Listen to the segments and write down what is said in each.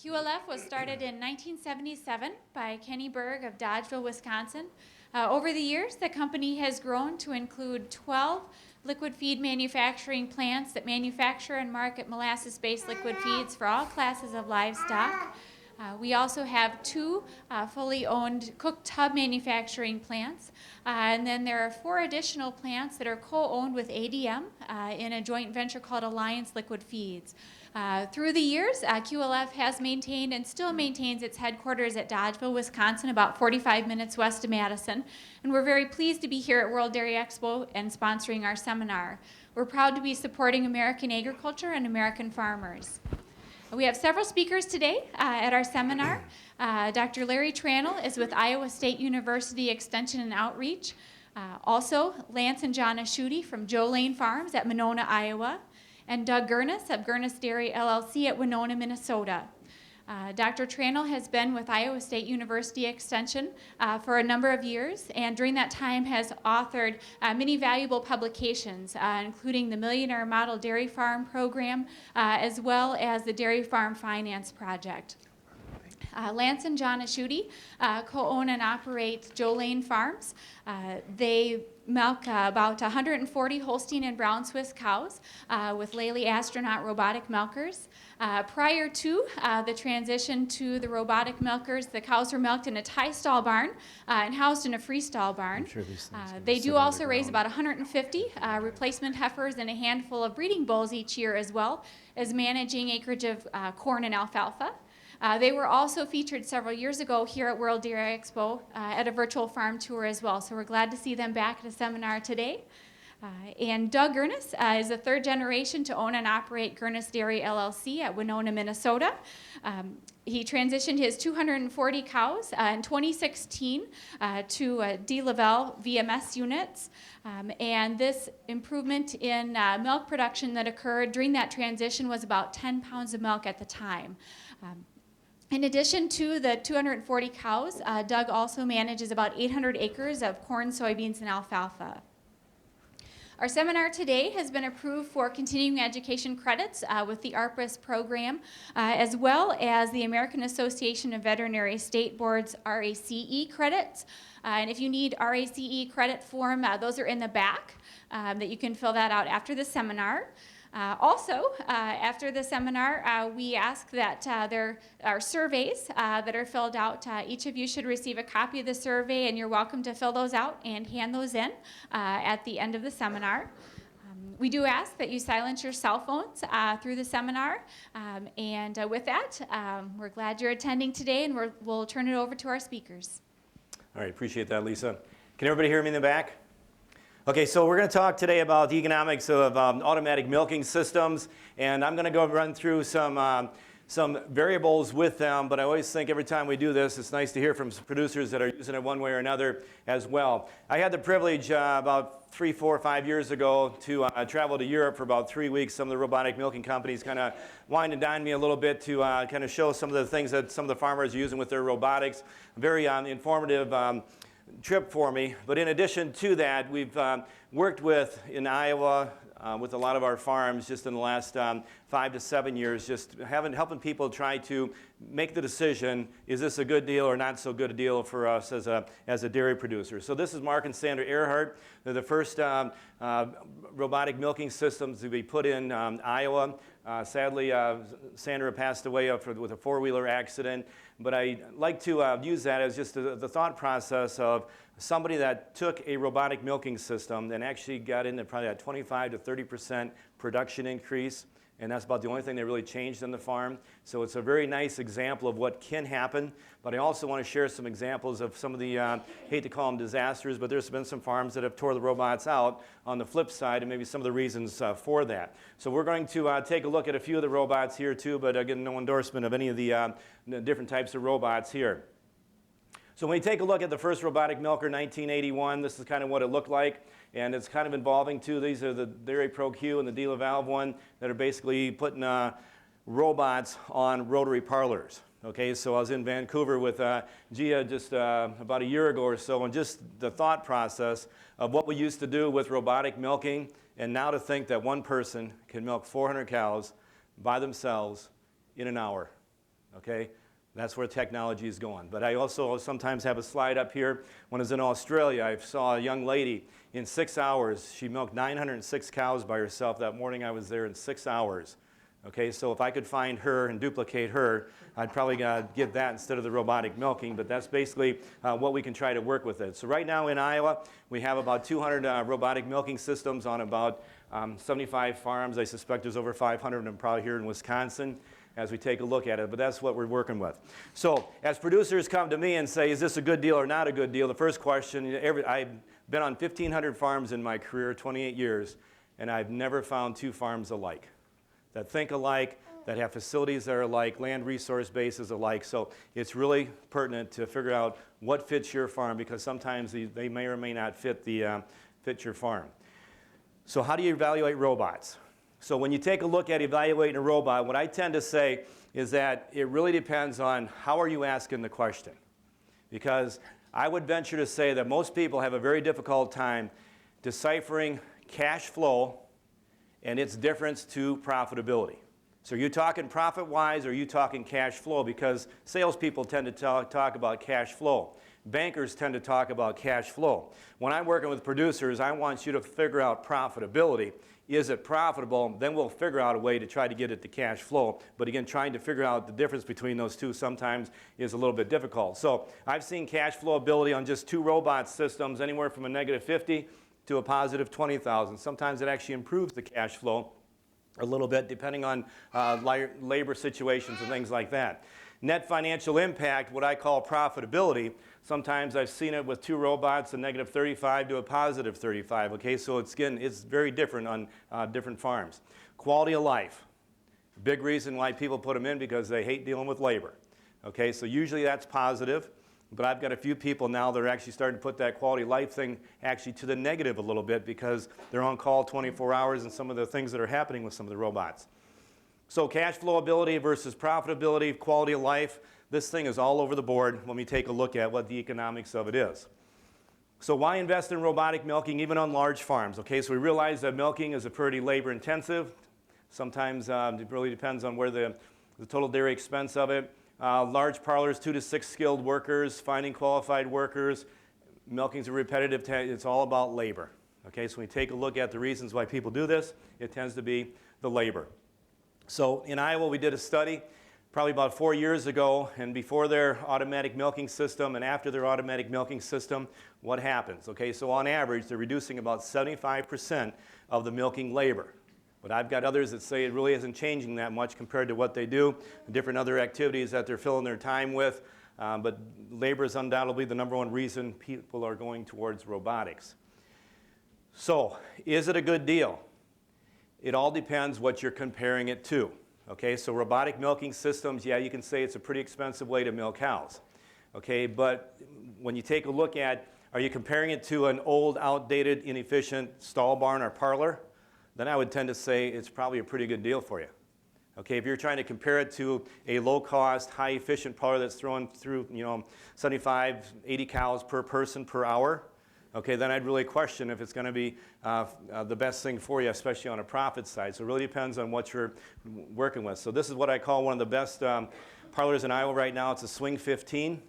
QLF was started in 1977 by Kenny Berg of Dodgeville, Wisconsin. Over the years, the company has grown to include 12 liquid feed manufacturing plants that manufacture and market molasses-based liquid feeds for all classes of livestock. We also have 2 fully owned cooked tub manufacturing plants, and then there are 4 additional plants that are co-owned with ADM in a joint venture called Alliance Liquid Feeds. Through the years, QLF has maintained and still maintains its headquarters at Dodgeville, Wisconsin, about 45 minutes west of Madison, and we're very pleased to be here at World Dairy Expo and sponsoring our seminar. We're proud to be supporting American agriculture and American farmers. We have several speakers today at our seminar. Dr. Larry Tranel is with Iowa State University Extension and Outreach. Also, Lance and John Aschuti from Joe Lane Farms at Monona, Iowa, and Doug Gurnis of Gurnis Dairy LLC at Winona, Minnesota. Dr. Tranel has been with Iowa State University Extension for a number of years, and during that time has authored many valuable publications, including the Millionaire Model Dairy Farm Program, as well as the Dairy Farm Finance Project. Lance and John Aschuti co-own and operate Joe Lane Farms. They milk about 140 Holstein and Brown Swiss cows with Lely Astronaut robotic milkers. Prior to the transition to the robotic milkers, the cows were milked in a tie stall barn and housed in a freestall barn. Sure they do also raise about 150 replacement heifers and a handful of breeding bulls each year, as well as managing acreage of corn and alfalfa. They were also featured several years ago here at World Dairy Expo at a virtual farm tour as well, so we're glad to see them back at a seminar today. And Doug Gurnis is the 3rd generation to own and operate Gurnis Dairy LLC at Winona, Minnesota. He transitioned his 240 cows in 2016 to D-Level VMS units. And this improvement in milk production that occurred during that transition was about 10 pounds of milk at the time. In addition to the 240 cows, Doug also manages about 800 acres of corn, soybeans, and alfalfa. Our seminar today has been approved for continuing education credits with the ARPAS program, as well as the American Association of Veterinary State Boards RACE credits. And if you need RACE credit form, those are in the back, that you can fill that out after the seminar. Also, after the seminar, we ask that there are surveys that are filled out. Each of you should receive a copy of the survey, and you're welcome to fill those out and hand those in at the end of the seminar. We do ask that you silence your cell phones through the seminar. And with that, we're glad you're attending today, and we'll turn it over to our speakers. All right, appreciate that, Lisa. Can everybody hear me in the back? Okay, so we're going to talk today about the economics of automatic milking systems, and I'm going to go run through some variables with them, but I always think every time we do this, it's nice to hear from some producers that are using it one way or another as well. I had the privilege about 3, 4, 5 years ago to travel to Europe for about 3 weeks. Some of the robotic milking companies kind of wined and dined me a little bit to kind of show some of the things that some of the farmers are using with their robotics. Very informative trip for me. But in addition to that, we've worked in Iowa with a lot of our farms just in the last 5 to 7 years, just helping people try to make the decision, is this a good deal or not so good a deal for us as a dairy producer. So this is Mark and Sandra Earhart. They're the first robotic milking systems to be put in Iowa. Sadly, Sandra passed away with a 4-wheeler accident. But I like to use that as just the thought process of somebody that took a robotic milking system and actually got into probably a 25 to 30% production increase. And that's about the only thing they really changed on the farm. So it's a very nice example of what can happen. But I also want to share some examples of some of the, hate to call them disasters, but there's been some farms that have tore the robots out on the flip side, and maybe some of the reasons for that. So we're going to take a look at a few of the robots here too, but again, no endorsement of any of the different types of robots here. So when we take a look at the first robotic milker, 1981, this is kind of what it looked like. And it's kind of involving two. These are the Dairy Pro Q and the D-Leval one that are basically putting robots on rotary parlors. Okay, so I was in Vancouver with Gia just about a year ago or so, and just the thought process of what we used to do with robotic milking, and now to think that one person can milk 400 cows by themselves in an hour. okay? That's where technology is going. But I also sometimes have a slide up here. When I was in Australia, I saw a young lady in 6 hours. She milked 906 cows by herself. That morning I was there in 6 hours. Okay, so if I could find her and duplicate her, I'd probably get that instead of the robotic milking, but that's basically what we can try to work with it. So right now in Iowa, we have about 200 robotic milking systems on about 75 farms. I suspect there's over 500 of them probably here in Wisconsin as we take a look at it, but that's what we're working with. So as producers come to me and say, is this a good deal or not a good deal, the first question, I've been on 1,500 farms in my career, 28 years, and I've never found two farms alike, that think alike, that have facilities that are alike, land resource bases alike. So it's really pertinent to figure out what fits your farm, because sometimes they may or may not fit your farm. So how do you evaluate robots? So when you take a look at evaluating a robot, what I tend to say is that it really depends on how are you asking the question. Because I would venture to say that most people have a very difficult time deciphering cash flow and its difference to profitability. So are you talking profit-wise, or are you talking cash flow? Because salespeople tend to talk about cash flow. Bankers tend to talk about cash flow. When I'm working with producers, I want you to figure out profitability. Is it profitable? Then we'll figure out a way to try to get it to cash flow. But again, trying to figure out the difference between those two sometimes is a little bit difficult. So I've seen cash flow ability on just 2 robot systems anywhere from a negative 50 to a positive 20,000. Sometimes it actually improves the cash flow a little bit depending on labor situations and things like that. Net financial impact, what I call profitability, sometimes I've seen it with 2 robots, a negative 35 to a positive 35. Okay, so it's very different on different farms. Quality of life, big reason why people put them in, because they hate dealing with labor. Okay, so usually that's positive, but I've got a few people now that are actually starting to put that quality of life thing actually to the negative a little bit, because they're on call 24 hours and some of the things that are happening with some of the robots. So cash flow ability versus profitability, quality of life, this thing is all over the board when we take a look at what the economics of it is. So why invest in robotic milking even on large farms? Okay, so we realize that milking is a pretty labor intensive. Sometimes it really depends on where the total dairy expense of it. Large parlors, 2 to 6 skilled workers, finding qualified workers. Milking's a repetitive, it's all about labor. Okay, so when we take a look at the reasons why people do this, it tends to be the labor. So in Iowa, we did a study probably about 4 years ago, and before their automatic milking system and after their automatic milking system, what happens? Okay, so on average, they're reducing about 75% of the milking labor. But I've got others that say it really isn't changing that much compared to what they do, different other activities that they're filling their time with. But labor is undoubtedly the #1 reason people are going towards robotics. So, is it a good deal? It all depends what you're comparing it to. Okay, so robotic milking systems, yeah, you can say it's a pretty expensive way to milk cows. Okay, but when you take a look at, are you comparing it to an old, outdated, inefficient stall barn or parlor? Then I would tend to say it's probably a pretty good deal for you. Okay, if you're trying to compare it to a low-cost, high-efficient parlor that's throwing through, 75, 80 cows per person per hour, okay, then I'd really question if it's going to be the best thing for you, especially on a profit side. So it really depends on what you're working with. So this is what I call one of the best parlors in Iowa right now. It's a Swing 15.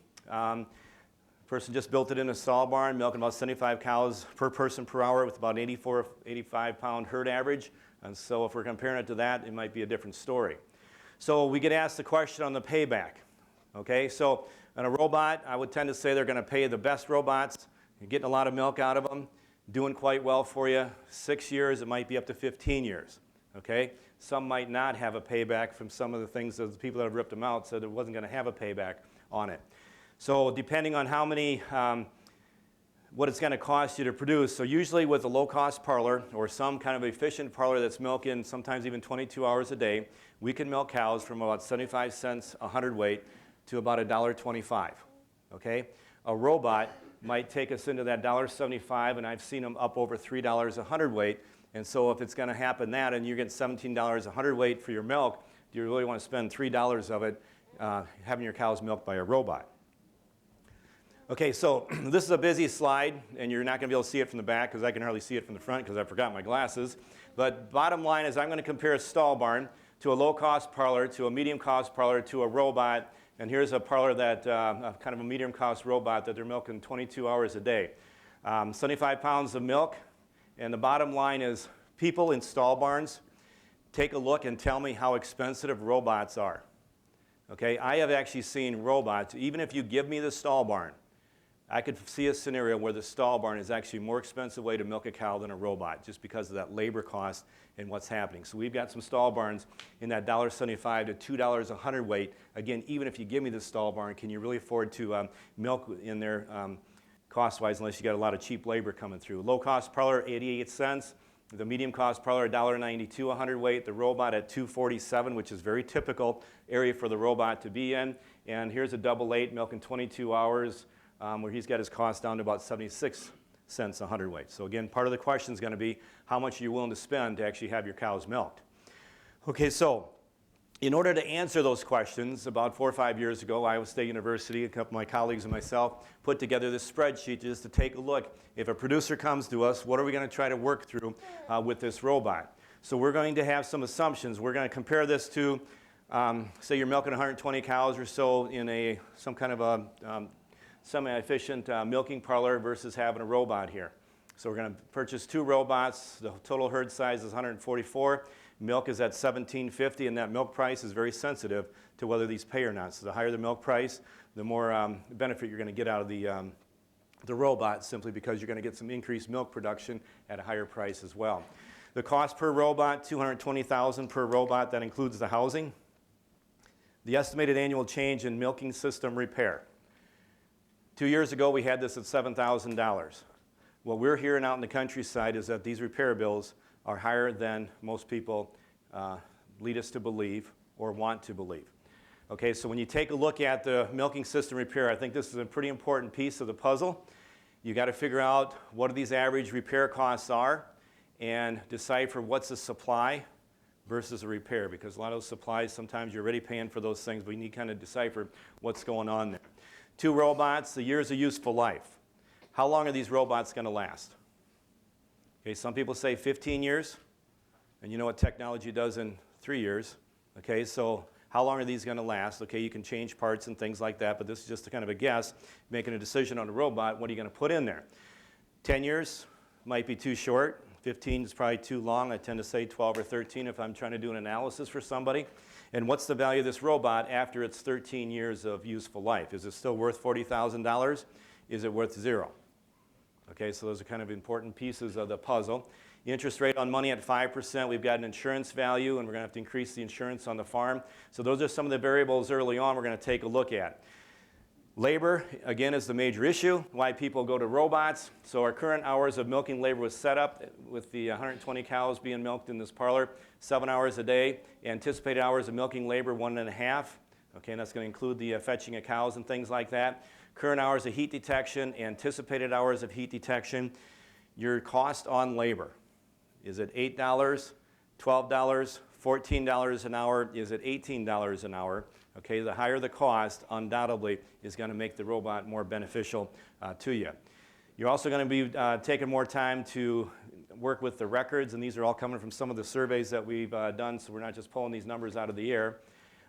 Person just built it in a stall barn, milking about 75 cows per person per hour with about 84, 85-pound herd average. And so if we're comparing it to that, it might be a different story. So we get asked the question on the payback. Okay, so on a robot, I would tend to say they're going to pay the best robots. You're getting a lot of milk out of them, doing quite well for you. 6 years, it might be up to 15 years. Okay, some might not have a payback from some of the things that the people that have ripped them out said it wasn't going to have a payback on it. So depending on how many, what it's going to cost you to produce. So usually with a low-cost parlor or some kind of efficient parlor that's milking sometimes even 22 hours a day, we can milk cows from about 75 cents a hundredweight to about $1.25. Okay, a robot might take us into that $1.75, and I've seen them up over $3 a hundredweight. And so if it's going to happen that, and you're getting $17 a hundredweight for your milk, do you really want to spend $3 of it having your cows milked by a robot? Okay, so this is a busy slide, and you're not going to be able to see it from the back because I can hardly see it from the front because I forgot my glasses. But bottom line is I'm going to compare a stall barn. to a low-cost parlor, to a medium-cost parlor, to a robot. And here's a parlor that, kind of a medium-cost robot that they're milking 22 hours a day. 75 pounds of milk. And the bottom line is, people in stall barns, take a look and tell me how expensive robots are. Okay, I have actually seen robots, even if you give me the stall barn, I could see a scenario where the stall barn is actually a more expensive way to milk a cow than a robot, just because of that labor cost and what's happening. So we've got some stall barns in that $1.75 to $2 a hundredweight. Again, even if you give me the stall barn, can you really afford to milk in there cost-wise, unless you got a lot of cheap labor coming through? Low-cost parlor, 88 cents. The medium-cost parlor, $1.92 a hundredweight. The robot at $2.47, which is very typical area for the robot to be in. And here's a double eight milking 22 hours, where he's got his cost down to about 76 cents a hundredweight. So again, part of the question is going to be how much are you willing to spend to actually have your cows milked. Okay, so in order to answer those questions, about 4 or 5 years ago, Iowa State University, a couple of my colleagues and myself, put together this spreadsheet just to take a look. If a producer comes to us, what are we going to try to work through with this robot? So we're going to have some assumptions. We're going to compare this to, say you're milking 120 cows or so in some kind of a semi-efficient milking parlor versus having a robot here. So we're going to purchase 2 robots. The total herd size is 144. Milk is at $17.50, and that milk price is very sensitive to whether these pay or not. So the higher the milk price, the more benefit you're going to get out of the robot, simply because you're going to get some increased milk production at a higher price as well. The cost per robot, $220,000 per robot. That includes the housing. The estimated annual change in milking system repair. 2 years ago, we had this at $7,000. What we're hearing out in the countryside is that these repair bills are higher than most people lead us to believe or want to believe. Okay, so when you take a look at the milking system repair, I think this is a pretty important piece of the puzzle. You got to figure out what these average repair costs are and decipher what's a supply versus a repair, because a lot of those supplies, sometimes you're already paying for those things, but you need to kind of decipher what's going on there. 2 robots, the years of useful life. How long are these robots going to last? Okay, some people say 15 years, and you know what technology does in 3 years. Okay, so how long are these going to last? Okay, you can change parts and things like that, but this is just a kind of a guess. Making a decision on a robot, what are you going to put in there? 10 years might be too short. 15 is probably too long. I tend to say 12 or 13 if I'm trying to do an analysis for somebody. And what's the value of this robot after its 13 years of useful life? Is it still worth $40,000? Is it worth 0? Okay, so those are kind of important pieces of the puzzle. Interest rate on money at 5%. We've got an insurance value, and we're going to have to increase the insurance on the farm. So those are some of the variables early on we're going to take a look at. Labor, again, is the major issue, why people go to robots. So our current hours of milking labor was set up with the 120 cows being milked in this parlor, 7 hours a day. Anticipated hours of milking labor, 1.5. Okay, and that's going to include the fetching of cows and things like that. Current hours of heat detection, anticipated hours of heat detection. Your cost on labor, is it $8, $12, $14 an hour? Is it $18 an hour? Okay, the higher the cost, undoubtedly, is going to make the robot more beneficial to you. You're also going to be taking more time to work with the records, and these are all coming from some of the surveys that we've done, so we're not just pulling these numbers out of the air.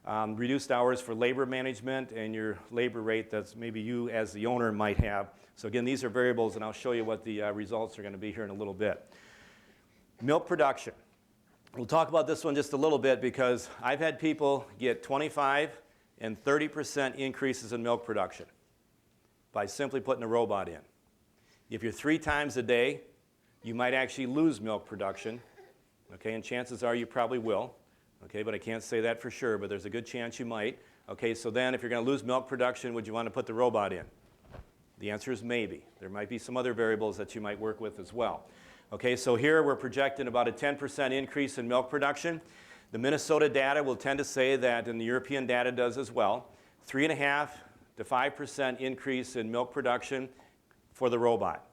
Reduced hours for labor management and your labor rate that maybe you as the owner might have. So again, these are variables, and I'll show you what the results are going to be here in a little bit. Milk production. We'll talk about this one just a little bit because I've had people get 25 and 30% increases in milk production by simply putting a robot in. If you're 3 times a day, you might actually lose milk production, okay, and chances are you probably will, okay, but I can't say that for sure, but there's a good chance you might. Okay, so then if you're going to lose milk production, would you want to put the robot in? The answer is maybe. There might be some other variables that you might work with as well. Okay, so here we're projecting about a 10% increase in milk production. The Minnesota data will tend to say that, and the European data does as well, 3.5 to 5% increase in milk production for the robot.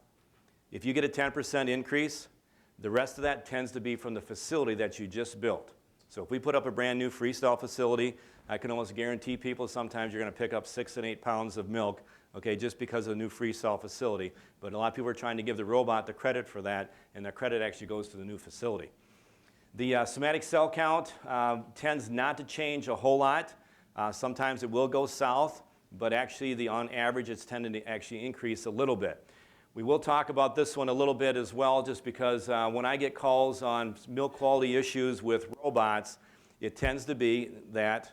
If you get a 10% increase, the rest of that tends to be from the facility that you just built. So if we put up a brand new freestyle facility, I can almost guarantee people sometimes you're going to pick up 6 and 8 pounds of milk, okay, just because of the new freestyle facility. But a lot of people are trying to give the robot the credit for that, and the credit actually goes to the new facility. The somatic cell count tends not to change a whole lot. Sometimes it will go south, but actually on average it's tended to actually increase a little bit. We will talk about this one a little bit as well, just because when I get calls on milk quality issues with robots, it tends to be that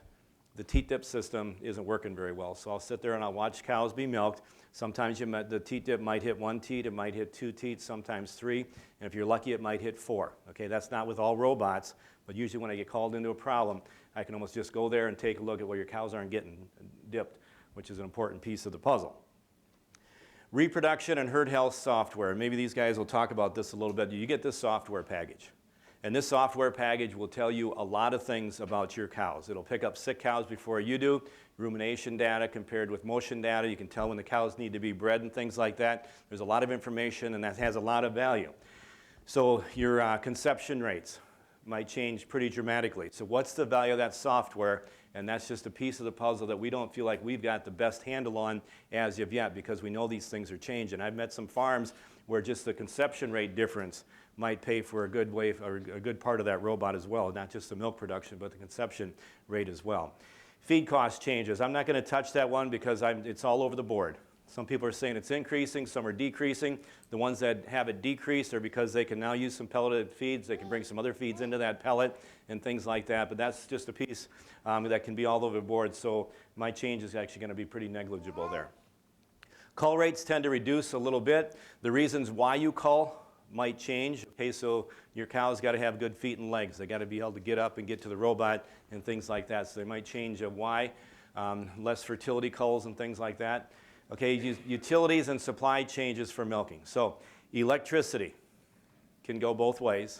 the teat dip system isn't working very well. So I'll sit there and I'll watch cows be milked. Sometimes the teat dip might hit 1 teat, it might hit 2 teats, sometimes 3, and if you're lucky it might hit 4. Okay, that's not with all robots, but usually when I get called into a problem, I can almost just go there and take a look at where your cows aren't getting dipped, which is an important piece of the puzzle. Reproduction and herd health software. Maybe these guys will talk about this a little bit. You get this software package. And this software package will tell you a lot of things about your cows. It'll pick up sick cows before you do, rumination data compared with motion data. You can tell when the cows need to be bred and things like that. There's a lot of information, and that has a lot of value. So your conception rates might change pretty dramatically. So what's the value of that software? And that's just a piece of the puzzle that we don't feel like we've got the best handle on as of yet, because we know these things are changing. I've met some farms where just the conception rate difference might pay for a good way, or a good part of that robot as well, not just the milk production, but the conception rate as well. Feed cost changes. I'm not going to touch that one because it's all over the board. Some people are saying it's increasing, some are decreasing. The ones that have it decreased are because they can now use some pelleted feeds. They can bring some other feeds into that pellet and things like that, but that's just a piece that can be all over the board, so my change is actually going to be pretty negligible there. Cull rates tend to reduce a little bit. The reasons why you cull might change. Okay, so your cow's got to have good feet and legs. They got to be able to get up and get to the robot and things like that. So they might change of why, less fertility culls and things like that. Okay, utilities and supply changes for milking. So electricity can go both ways.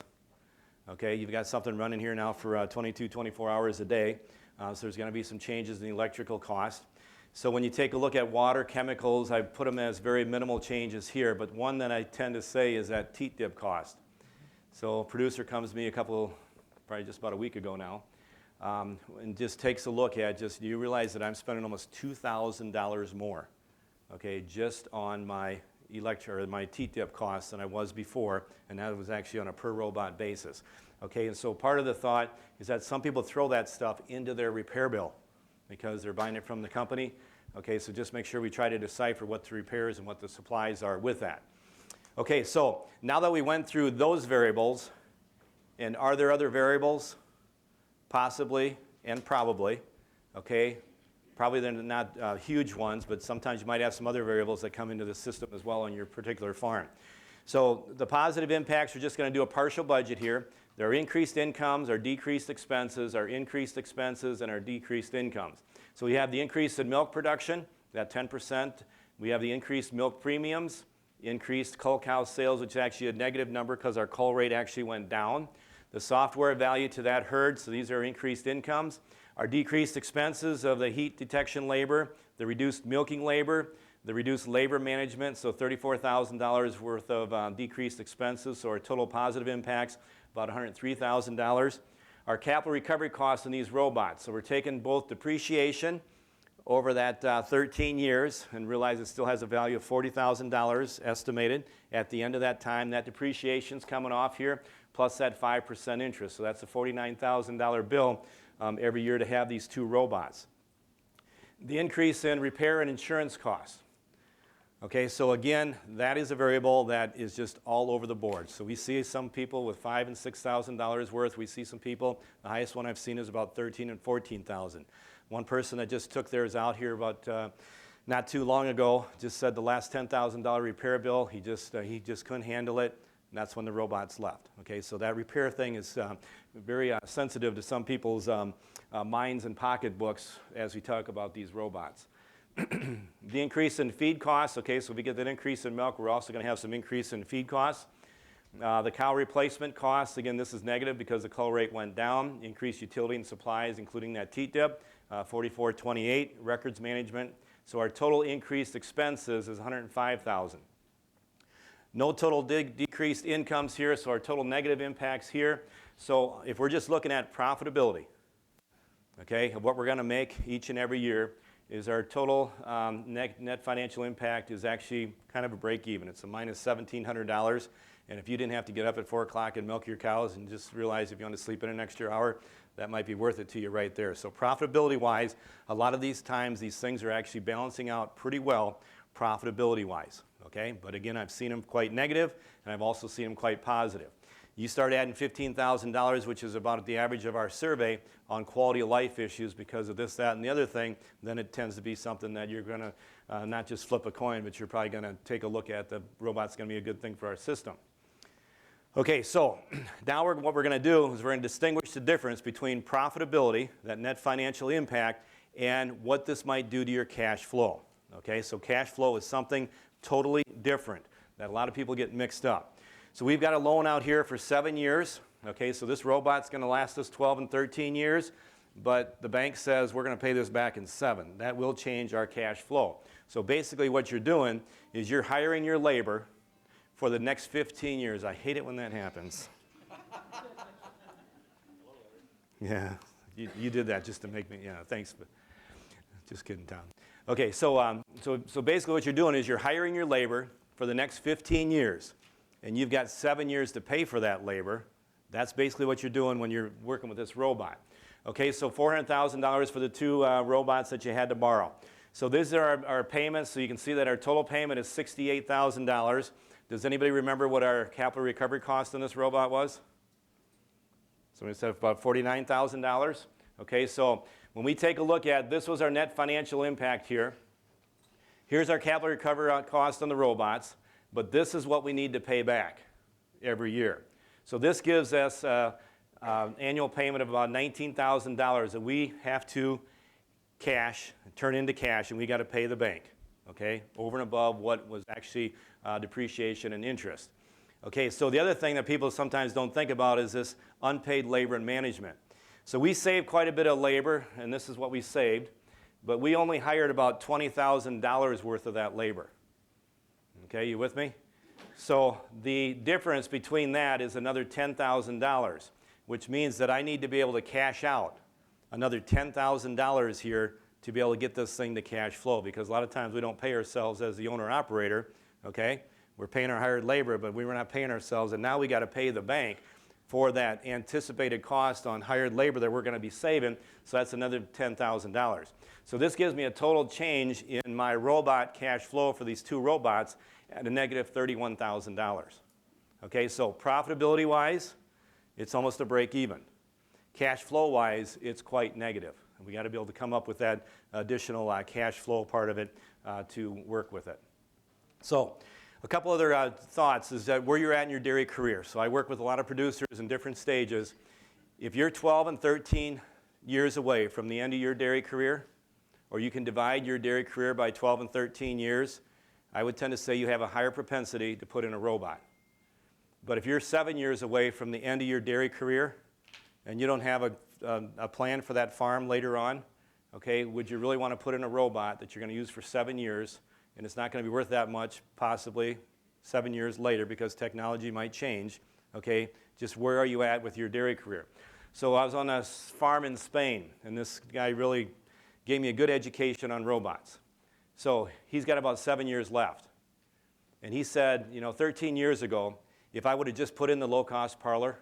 Okay, you've got something running here now for 22, 24 hours a day. So there's going to be some changes in the electrical cost. So when you take a look at water, chemicals, I put them as very minimal changes here, but one that I tend to say is that teat dip cost. So a producer comes to me probably just about a week ago now, and just takes a look at you realize that I'm spending almost $2,000 more, okay, just on my my teat dip costs than I was before, and that was actually on a per robot basis. Okay, and so part of the thought is that some people throw that stuff into their repair bill because they're buying it from the company. Okay, so just make sure we try to decipher what the repairs and what the supplies are with that. Okay, so now that we went through those variables, and are there other variables? Possibly and probably. Okay, probably they're not huge ones, but sometimes you might have some other variables that come into the system as well on your particular farm. So the positive impacts, we're just going to do a partial budget here. There are increased incomes, our decreased expenses, our increased expenses, and our decreased incomes. So we have the increase in milk production, that 10%. We have the increased milk premiums, increased cull cow sales, which is actually a negative number because our cull rate actually went down. The software value to that herd, so these are increased incomes. Our decreased expenses of the heat detection labor, the reduced milking labor, the reduced labor management, so $34,000 worth of decreased expenses, so our total positive impacts, about $103,000. Our capital recovery costs in these robots, so we're taking both depreciation over that 13 years and realize it still has a value of $40,000 estimated at the end of that time. That depreciation's coming off here, plus that 5% interest, so that's a $49,000 bill every year to have these two robots. The increase in repair and insurance costs. Okay, so again, that is a variable that is just all over the board. So we see some people with $5,000 and $6,000 worth. We see some people, the highest one I've seen is about $13,000 and $14,000. One person that just took theirs out here about not too long ago just said the last $10,000 repair bill, he just couldn't handle it, and that's when the robots left. Okay, so that repair thing is very sensitive to some people's minds and pocketbooks as we talk about these robots. The increase in feed costs, okay, so if we get that increase in milk, we're also going to have some increase in feed costs. The cow replacement costs, again, this is negative because the cull rate went down. Increased utility and supplies, including that teat dip, 4428, records management. So our total increased expenses is $105,000. No total decreased incomes here, so our total negative impacts here. So if we're just looking at profitability, okay, of what we're going to make each and every year, is our total net financial impact is actually kind of a break even. It's a minus $1,700, And if you didn't have to get up at 4 o'clock and milk your cows and just realize if you want to sleep in an extra hour, that might be worth it to you right there. So profitability-wise, a lot of these times, these things are actually balancing out pretty well profitability-wise, okay? But again, I've seen them quite negative, and I've also seen them quite positive. You start adding $15,000, which is about the average of our survey, on quality of life issues because of this, that, and the other thing, then it tends to be something that you're going to not just flip a coin, but you're probably going to take a look at. The robot's going to be a good thing for our system. Okay, so now what we're going to do is we're going to distinguish the difference between profitability, that net financial impact, and what this might do to your cash flow. Okay, so cash flow is something totally different that a lot of people get mixed up. So we've got a loan out here for 7 years. Okay, so this robot's going to last us 12 and 13 years, but the bank says we're going to pay this back in 7. That will change our cash flow. So basically what you're doing is you're hiring your labor for the next 15 years. I hate it when that happens. Yeah, you did that just to make me, yeah, thanks. But just kidding, Tom. Okay, so basically what you're doing is you're hiring your labor for the next 15 years, and you've got 7 years to pay for that labor. That's basically what you're doing when you're working with this robot. Okay, so $400,000 for the two robots that you had to borrow. So these are our payments, so you can see that our total payment is $68,000. Does anybody remember what our capital recovery cost on this robot was? Somebody said about $49,000. Okay, so when we take a look at this was our net financial impact here. Here's our capital recovery cost on the robots, but this is what we need to pay back every year. So this gives us annual payment of about $19,000 that we have to turn into cash, and we got to pay the bank. Okay, over and above what was actually depreciation and interest. Okay, so the other thing that people sometimes don't think about is this unpaid labor and management. So we saved quite a bit of labor, and this is what we saved, but we only hired about $20,000 worth of that labor. Okay, you with me? So the difference between that is another $10,000, which means that I need to be able to cash out another $10,000 here to be able to get this thing to cash flow, because a lot of times we don't pay ourselves as the owner-operator, okay? We're paying our hired labor, but we were not paying ourselves, and now we got to pay the bank for that anticipated cost on hired labor that we're going to be saving, so that's another $10,000. So this gives me a total change in my robot cash flow for these two robots at a negative $31,000. Okay, so profitability-wise, it's almost a break even. Cash flow-wise, it's quite negative. And we got to be able to come up with that additional cash flow part of it to work with it. So a couple other thoughts is that where you're at in your dairy career. So I work with a lot of producers in different stages. If you're 12 and 13 years away from the end of your dairy career, or you can divide your dairy career by 12 and 13 years, I would tend to say you have a higher propensity to put in a robot. But if you're 7 years away from the end of your dairy career, and you don't have a plan for that farm later on, okay, would you really want to put in a robot that you're going to use for 7 years, and it's not going to be worth that much, possibly 7 years later, because technology might change, okay? Just where are you at with your dairy career? So I was on a farm in Spain, and this guy really gave me a good education on robots. So he's got about 7 years left. And he said, 13 years ago, if I would have just put in the low-cost parlor,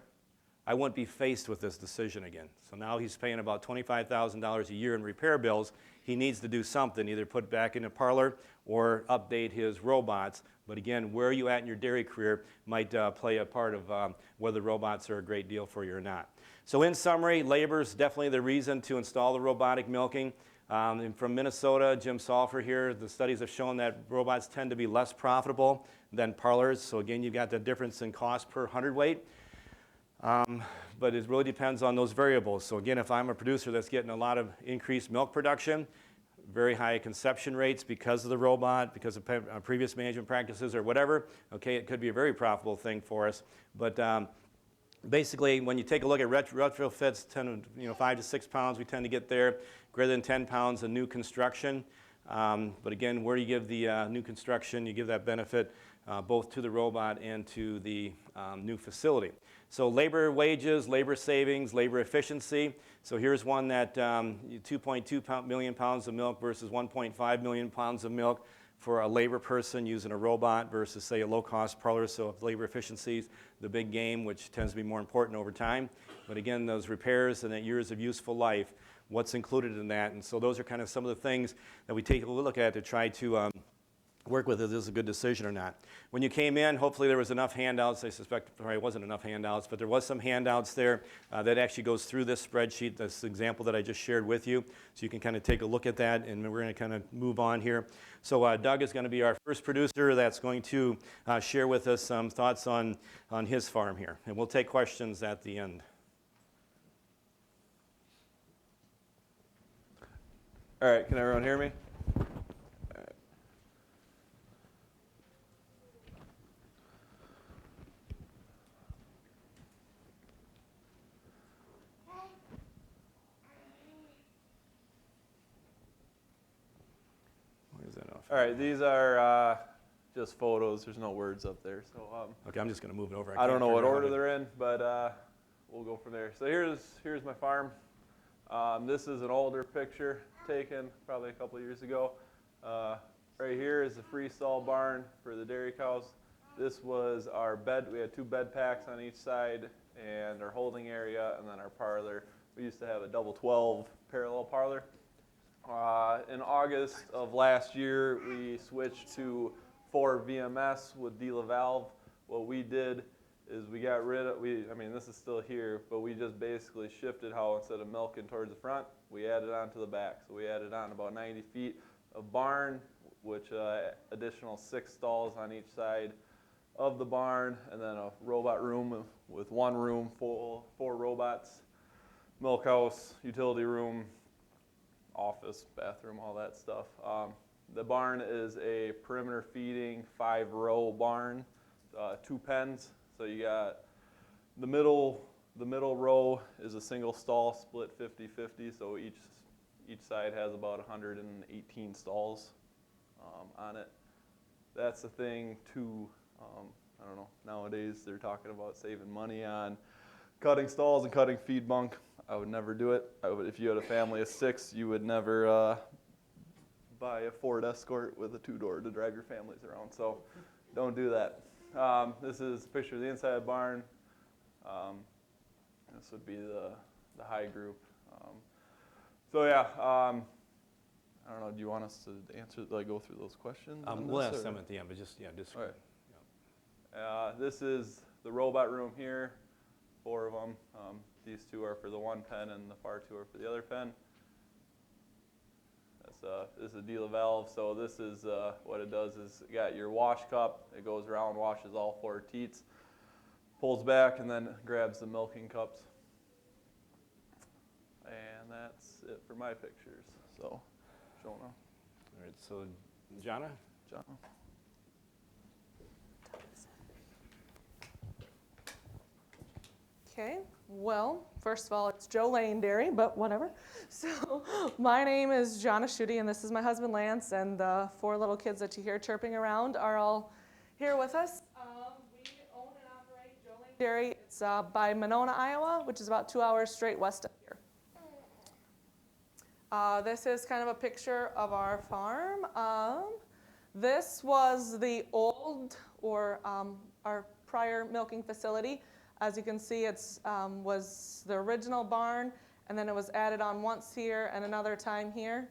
I wouldn't be faced with this decision again. So now he's paying about $25,000 a year in repair bills. He needs to do something, either put back in a parlor or update his robots. But again, where are you at in your dairy career might play a part of whether robots are a great deal for you or not. So in summary, labor is definitely the reason to install the robotic milking. And from Minnesota, Jim Salfer here, the studies have shown that robots tend to be less profitable than parlors. So again, you've got the difference in cost per hundredweight. But it really depends on those variables. So again, if I'm a producer that's getting a lot of increased milk production, very high conception rates because of the robot, because of previous management practices or whatever, okay, it could be a very profitable thing for us. But basically, when you take a look at retrofits, 5 to 6 pounds, we tend to get there. Greater than 10 pounds, a new construction. But again, where you give the new construction, you give that benefit both to the robot and to the new facility. So labor wages, labor savings, labor efficiency. So here's one that 2.2 million pounds of milk versus 1.5 million pounds of milk, for a labor person using a robot versus, say, a low-cost parlor. So labor efficiency is the big game, which tends to be more important over time. But again, those repairs and that years of useful life, what's included in that? And so those are kind of some of the things that we take a look at to try to work with if this is a good decision or not. When you came in, hopefully there was enough handouts. I suspect there probably wasn't enough handouts, but there was some handouts there that actually goes through this spreadsheet, this example that I just shared with you. So you can kind of take a look at that, and we're going to kind of move on here. So Doug is going to be our first producer that's going to share with us some thoughts on his farm here. And we'll take questions at the end. All right, can everyone hear me? All right, these are just photos. There's no words up there. So Okay, I'm just going to move it over. I don't know what order they're in, but we'll go from there. So here's my farm. This is an older picture taken probably a couple of years ago. Right here is the freestall barn for the dairy cows. This was our bed. We had 2 bed packs on each side, and our holding area, and then our parlor. We used to have a double 12 parallel parlor. In August of last year, we switched to 4 VMS with DELA valve. What we did is we got rid of, this is still here, but we just basically shifted how instead of milking towards the front, we added on to the back. So we added on about 90 feet of barn, which additional 6 stalls on each side of the barn, and then a robot room with 1 room full, 4 robots, milk house, utility room, office, bathroom, all that stuff. The barn is a perimeter feeding 5-row barn, 2 pens. So you got the middle row is a single stall split 50-50. So each side has about 118 stalls on it. That's the thing too. I don't know. Nowadays they're talking about saving money on cutting stalls and cutting feed bunk. I would never do it. If you had a family of 6, you would never buy a Ford Escort with a 2-door to drive your families around. So don't do that. This is a picture of the inside of the barn. This would be the high group. I don't know. Do you want us to answer, go through those questions? We'll ask them at the end, but just. All right. This is the robot room here. 4 of them. These 2 are for the 1 pen, and the far 2 are for the other pen. This is a DELA valve. So this is what it does is you got your wash cup. It goes around, washes all 4 teats, pulls back, and then grabs the milking cups. And that's it for my pictures. So, Jonah. All right. So, Jonna. Okay, well, first of all, it's Joe Lane Dairy, but whatever. So my name is Jonna Schutte, and this is my husband Lance, and the 4 little kids that you hear chirping around are all here with us. We own and operate Joe Lane Dairy. It's by Monona, Iowa, which is about 2 hours straight west of here. This is kind of a picture of our farm. This was the old, or our prior milking facility. As you can see, it was the original barn, and then it was added on once here and another time here.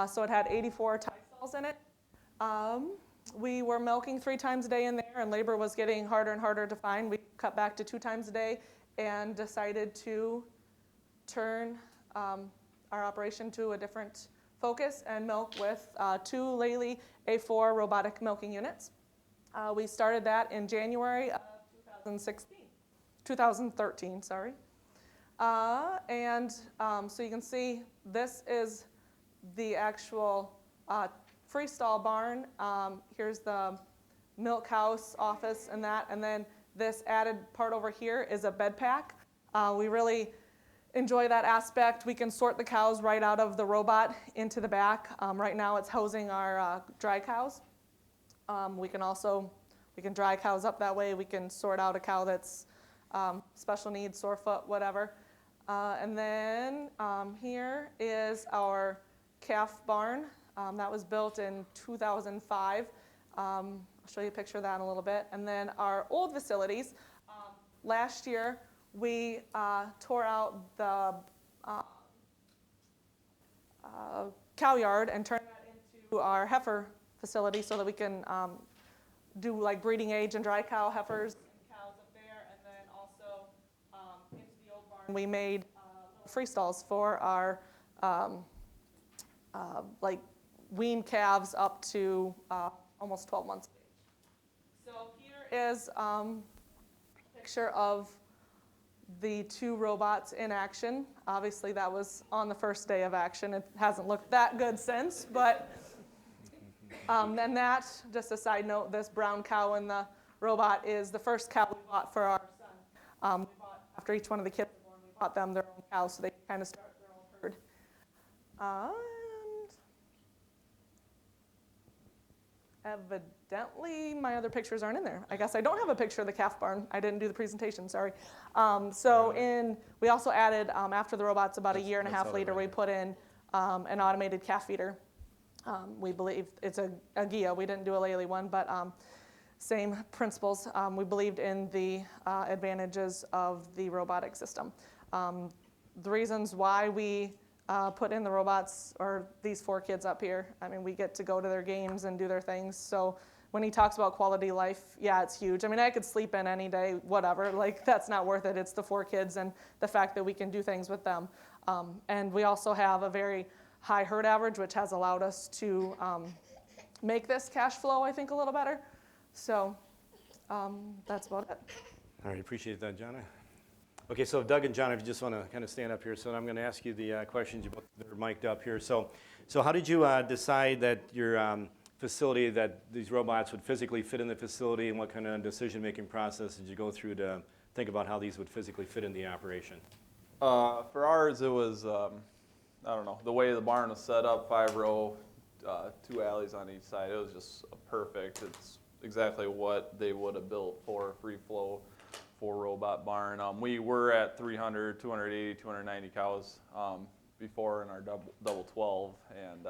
So it had 84 tie stalls in it. We were milking 3 times a day in there, and labor was getting harder and harder to find. We cut back to 2 times a day and decided to turn our operation to a different focus and milk with 2 Lely A4 robotic milking units. We started that in January of 2013, sorry. So you can see this is the actual freestall barn. Here's the milk house, office, and that. And then this added part over here is a bed pack. We really enjoy that aspect. We can sort the cows right out of the robot into the back. Right now it's housing our dry cows. We can dry cows up that way. We can sort out a cow that's special needs, sore foot, whatever. And then here is our calf barn. That was built in 2005. I'll show you a picture of that in a little bit. And then our old facilities, last year we tore out the cow yard and turned that into our heifer facility so that we can do like breeding age and dry cow heifers and cows up there. And then also into the old barn we made free stalls for our like wean calves up to almost 12 months of age. So here is a picture of the 2 robots in action. Obviously that was on the first day of action. It hasn't looked that good since, but and that, just a side note, this brown cow in the robot is the first cow we bought for our son. We bought, after each one of the kids were born, we bought them their own cows so they can kind of start their own herd. And evidently, my other pictures aren't in there. I guess I don't have a picture of the calf barn. I didn't do the presentation, sorry. We also added, after the robots, about a year and a half later, we put in an automated calf feeder. We believe it's a GIA. We didn't do a Lely one, but same principles. We believed in the advantages of the robotic system. The reasons why we put in the robots, or these 4 kids up here, I mean, we get to go to their games and do their things. So when he talks about quality life, yeah, it's huge. I mean, I could sleep in any day, whatever. Like, that's not worth it. It's the 4 kids and the fact that we can do things with them. And we also have a very high herd average, which has allowed us to make this cash flow, I think, a little better. So that's about it. All right, appreciate that, John. Okay, so Doug and John, if you just want to kind of stand up here, so I'm going to ask you the questions. You both are mic'd up here. So how did you decide that your facility, that these robots would physically fit in the facility, and what kind of decision-making process did you go through to think about how these would physically fit in the operation? For ours, it was, I don't know, the way the barn was set up, 5-row, 2 alleys on each side. It was just perfect. It's exactly what they would have built for a free flow 4-robot barn. We were at 300, 280, 290 cows before in our double 12, and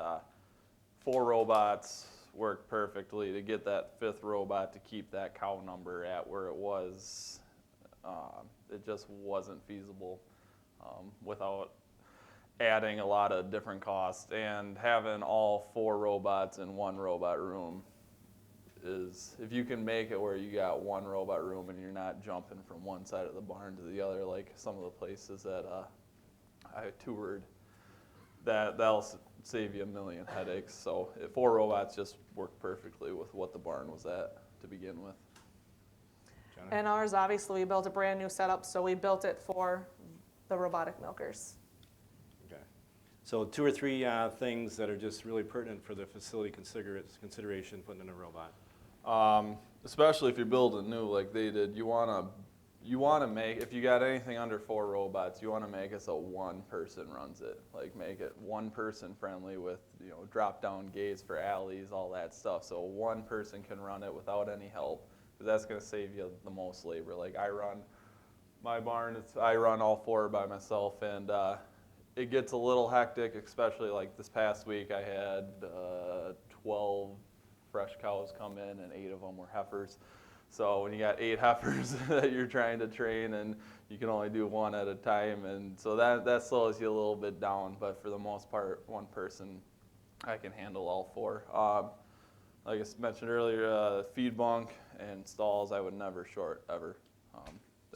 4 robots worked perfectly. To get that 5th robot to keep that cow number at where it was, it just wasn't feasible without adding a lot of different costs. And having all 4 robots in 1 robot room is, if you can make it where you got 1 robot room and you're not jumping from one side of the barn to the other, like some of the places that I toured, that'll save you a million headaches. So 4 robots just worked perfectly with what the barn was at to begin with. John? And ours, obviously, we built a brand new setup, so we built it for the robotic milkers. Okay. So 2 or 3 things that are just really pertinent for the facility consideration putting in a robot. Especially if you're building new like they did, you want to make, if you got anything under 4 robots, you want to make it so 1 person runs it. Like, make it 1 person friendly with, drop down gates for alleys, all that stuff. So 1 person can run it without any help, because that's going to save you the most labor. Like, I run my barn, I run all 4 by myself, and it gets a little hectic, especially like this past week. I had 12 fresh cows come in, and 8 of them were heifers. So when you got 8 heifers that you're trying to train, and you can only do 1 at a time, and so that slows you a little bit down. But for the most part, 1 person, I can handle all 4. Like I mentioned earlier, feed bunk and stalls, I would never short ever.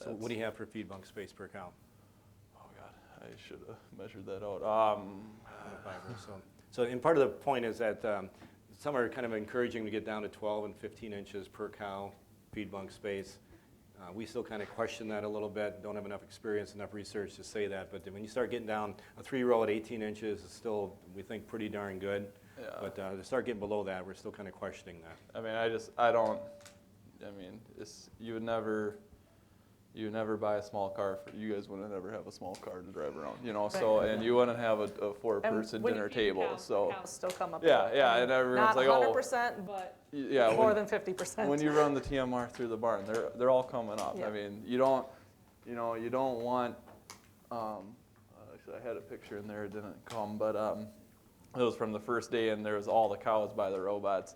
So what do you have for feed bunk space per cow? Oh God, I should have measured that out. And part of the point is that some are kind of encouraging to get down to 12 and 15 inches per cow feed bunk space. We still kind of question that a little bit. Don't have enough experience, enough research to say that. But when you start getting down, a 3-row at 18 inches is still, we think, pretty darn good. Yeah. But to start getting below that, we're still kind of questioning that. I mean, you would never buy a small car. You guys wouldn't ever have a small car to drive around, So, and you wouldn't have a 4-person dinner table. So Cows still come up. yeah, and everyone's Not like, 100%, but yeah, more than 50%. when you run the TMR through the barn, they're all coming up. Yeah. I mean, you don't want. Actually, I had a picture in there, it didn't come, but it was from the first day, and there was all the cows by the robots.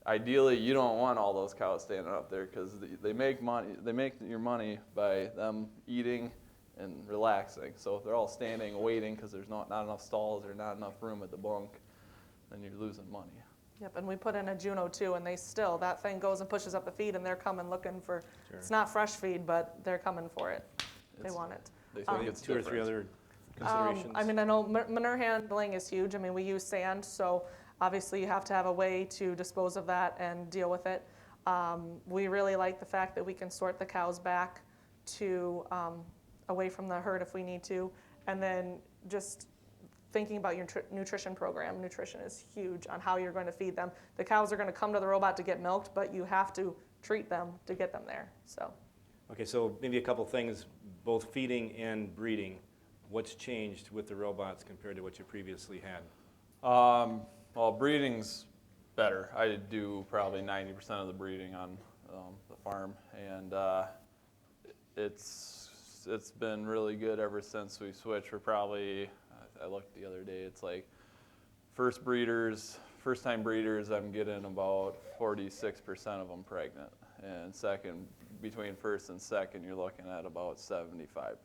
Ideally, you don't want all those cows standing up there because they make money. They make your money by them eating and relaxing. So if they're all standing waiting because there's not enough stalls or not enough room at the bunk, then you're losing money. Yep, and we put in a Juno too, and that thing goes and pushes up the feed, and they're coming looking for, it's not fresh feed, but they're coming for it. They want it. They So think it's it's two or three different. other considerations. I mean, I know manure handling is huge. I mean, we use sand, so obviously you have to have a way to dispose of that and deal with it. We really like the fact that we can sort the cows back to away from the herd if we need to, and then just thinking about your nutrition program. Nutrition is huge on how you're going to feed them. The cows are going to come to the robot to get milked, but you have to treat them to get them there. So. Okay, so maybe a couple things, both feeding and breeding. What's changed with the robots compared to what you previously had? Well, breeding's better. I do probably 90% of the breeding on the farm, and it's been really good ever since we switched. We're probably, I looked the other day, it's like first time breeders, I'm getting about 46% of them pregnant, and between first and second, you're looking at about 75%.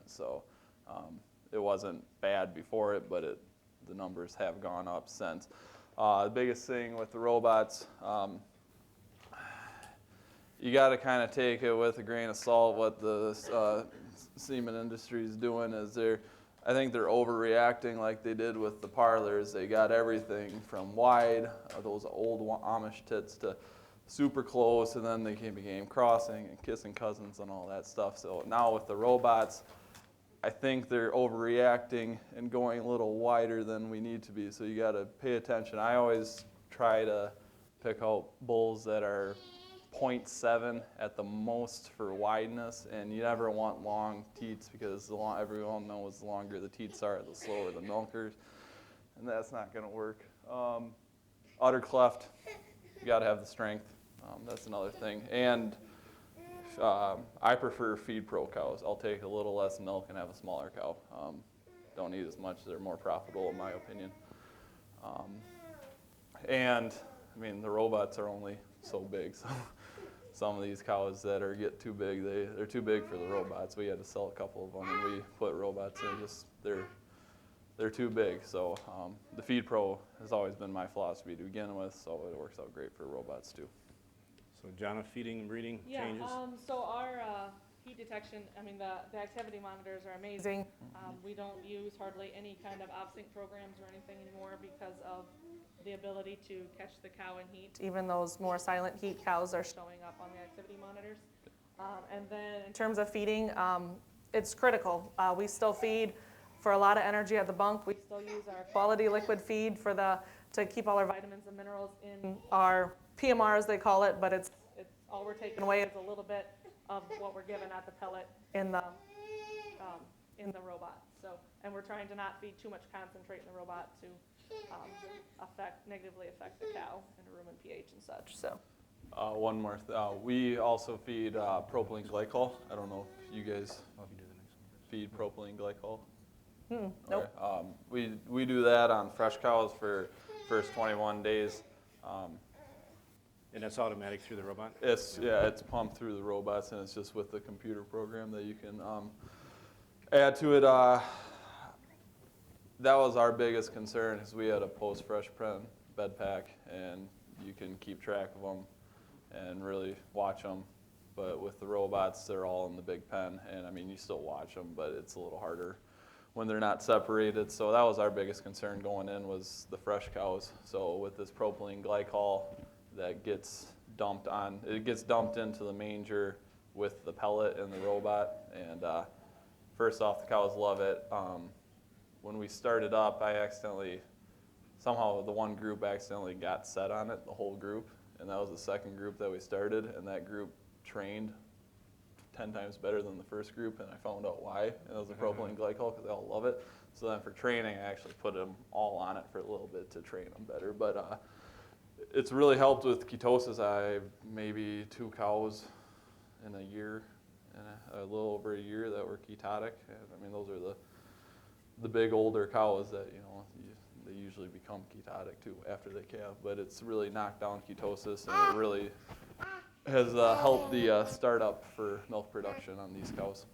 So it wasn't bad before it, but the numbers have gone up since. The biggest thing with the robots, you got to kind of take it with a grain of salt. What the semen industry is doing is I think they're overreacting like they did with the parlors. They got everything from wide, those old Amish tits, to super close, and then they became crossing and kissing cousins and all that stuff. So now with the robots, I think they're overreacting and going a little wider than we need to be, so you got to pay attention. I always try to pick out bulls that are 0.7 at the most for wideness, and you never want long teats because everyone knows the longer the teats are, the slower the milkers, and that's not going to work. Udder cleft, you got to have the strength. That's another thing. And I prefer feed pro cows. I'll take a little less milk and have a smaller cow. Don't need as much. They're more profitable in my opinion. And I mean, the robots are only so big. So some of these cows that get too big, they're too big for the robots. We had to sell a couple of them, and we put robots in. They're too big. So the feed pro has always been my philosophy to begin with. So it works out great for robots too. So Jonna, feeding and breeding changes? So our heat detection, I mean, the activity monitors are amazing. We don't use hardly any kind of off-sync programs or anything anymore because of the ability to catch the cow in heat. Even those more silent heat cows are showing up on the activity monitors. And then in terms of feeding, it's critical. We still feed for a lot of energy at the bunk. We still use our quality liquid feed to keep all our vitamins and minerals in our PMR, as they call it, but it's all we're taking away is a little bit of what we're given at the pellet in the robot. So, and we're trying to not feed too much concentrate in the robot to negatively affect the cow and the rumen pH and such. So. One more. We also feed propylene glycol. I don't know if you guys feed propylene glycol. Nope. Okay. We do that on fresh cows for first 21 days. And that's automatic through the robot? It's pumped through the robots, and it's just with the computer program that you can add to it. That was our biggest concern, is we had a post-fresh bed pack, and you can keep track of them and really watch them. But with the robots, they're all in the big pen, and I mean, you still watch them, but it's a little harder when they're not separated. So that was our biggest concern going in, was the fresh cows. So with this propylene glycol that gets dumped into the manger with the pellet and the robot. And first off, the cows love it. When we started up, somehow the one group accidentally got set on it, the whole group. And that was the second group that we started, and that group trained 10 times better than the first group, and I found out why. And it was the propylene glycol, because they all love it. So then for training, I actually put them all on it for a little bit to train them better. But it's really helped with ketosis. Maybe 2 cows in a year, and a little over a year, that were ketotic. And I mean, those are the big older cows that they usually become ketotic too after they calve. But it's really knocked down ketosis, and it really has helped the startup for milk production on these cows.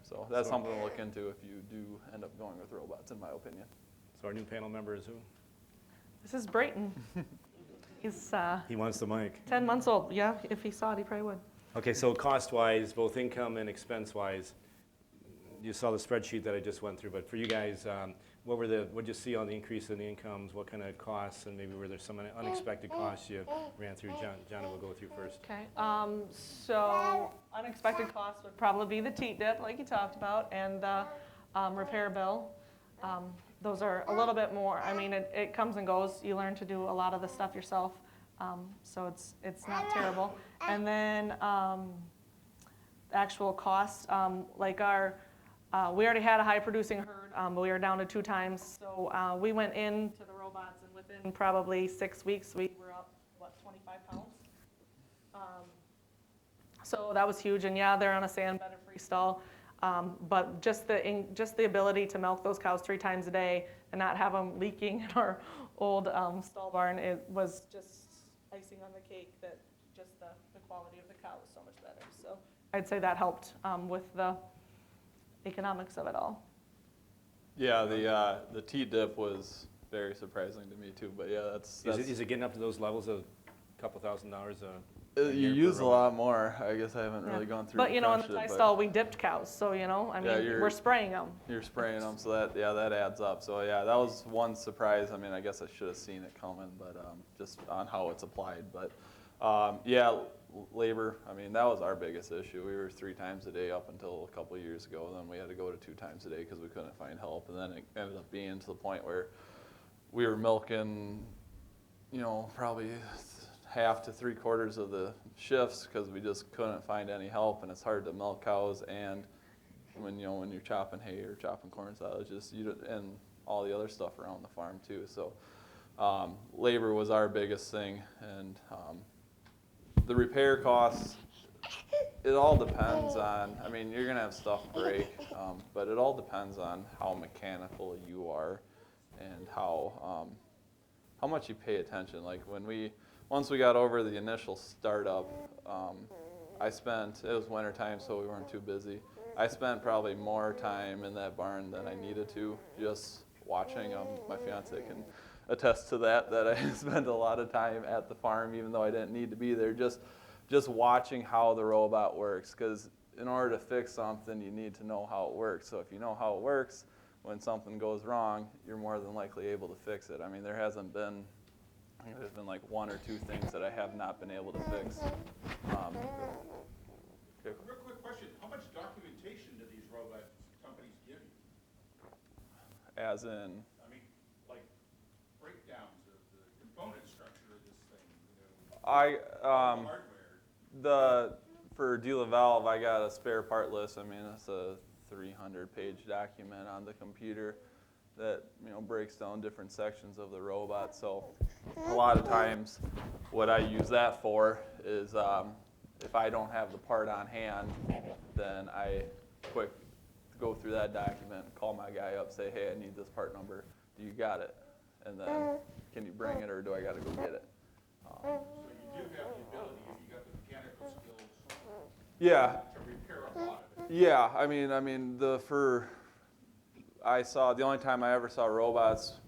So that's something to look into if you do end up going with robots, in my opinion. So our new panel member is who? This is Brayton. He's He wants the mic. 10 months old. Yeah, if he saw it, he probably would. Okay, so cost-wise, both income and expense-wise, you saw the spreadsheet that I just went through, but for you guys, what'd you see on the increase in the incomes? What kind of costs, and maybe were there some unexpected costs you ran through? John will go through first. Okay, so unexpected costs would probably be the teat dip, like you talked about, and the repair bill. Those are a little bit more. I mean, it comes and goes. You learn to do a lot of the stuff yourself, so it's not terrible. And then actual cost, like we already had a high-producing herd, but we were down to 2 times. So we went into the robots, and within probably 6 weeks, we were up, 25 pounds. So that was huge. And yeah, they're on a sand bed and freestall. But just the ability to milk those cows 3 times a day and not have them leaking in our old stall barn, it was just icing on the cake that just the quality of the cow was so much better. So I'd say that helped with the economics of it all. Yeah, the teat dip was very surprising to me too. But yeah, that's Is it getting up to those levels of a couple $1,000 you use a lot more. I guess I haven't really gone through. But in the tie stall, we dipped cows, so I mean, we're spraying them. You're spraying them, so that adds up. So yeah, that was one surprise. I mean, I guess I should have seen it coming, but just on how it's applied. But yeah, labor. I mean, that was our biggest issue. We were 3 times a day up until a couple of years ago. Then we had to go to 2 times a day because we couldn't find help. And then it ended up being to the point where we were milking, probably half to 3/4 of the shifts because we just couldn't find any help, and it's hard to milk cows. And when you're chopping hay or chopping corn silage, and all the other stuff around the farm too. So labor was our biggest thing, and the repair costs. It all depends on. I mean, you're gonna have stuff break, but it all depends on how mechanical you are, and how much you pay attention. Like once we got over the initial startup, it was winter time, so we weren't too busy. I spent probably more time in that barn than I needed to, just watching. My fiance can attest to that I spent a lot of time at the farm, even though I didn't need to be there, just watching how the robot works. Because in order to fix something, you need to know how it works. So if you know how it works, when something goes wrong, you're more than likely able to fix it. I mean, there's been like 1 or 2 things that I have not been able to fix. Real quick question, how much documentation do these robot companies give you? As in? I mean, like breakdowns of the component structure of this thing, hardware. For Dela Valve, I got a spare part list. I mean, it's a 300-page document on the computer that breaks down different sections of the robot. So a lot of times what I use that for is if I don't have the part on hand, then I quick go through that document, call my guy up, say, hey, I need this part number. Do you got it? And then can you bring it, or do I got to go get it? So you do have the ability, if you got the mechanical skills yeah. to repair a lot of it. Yeah, I mean the only time I ever saw robots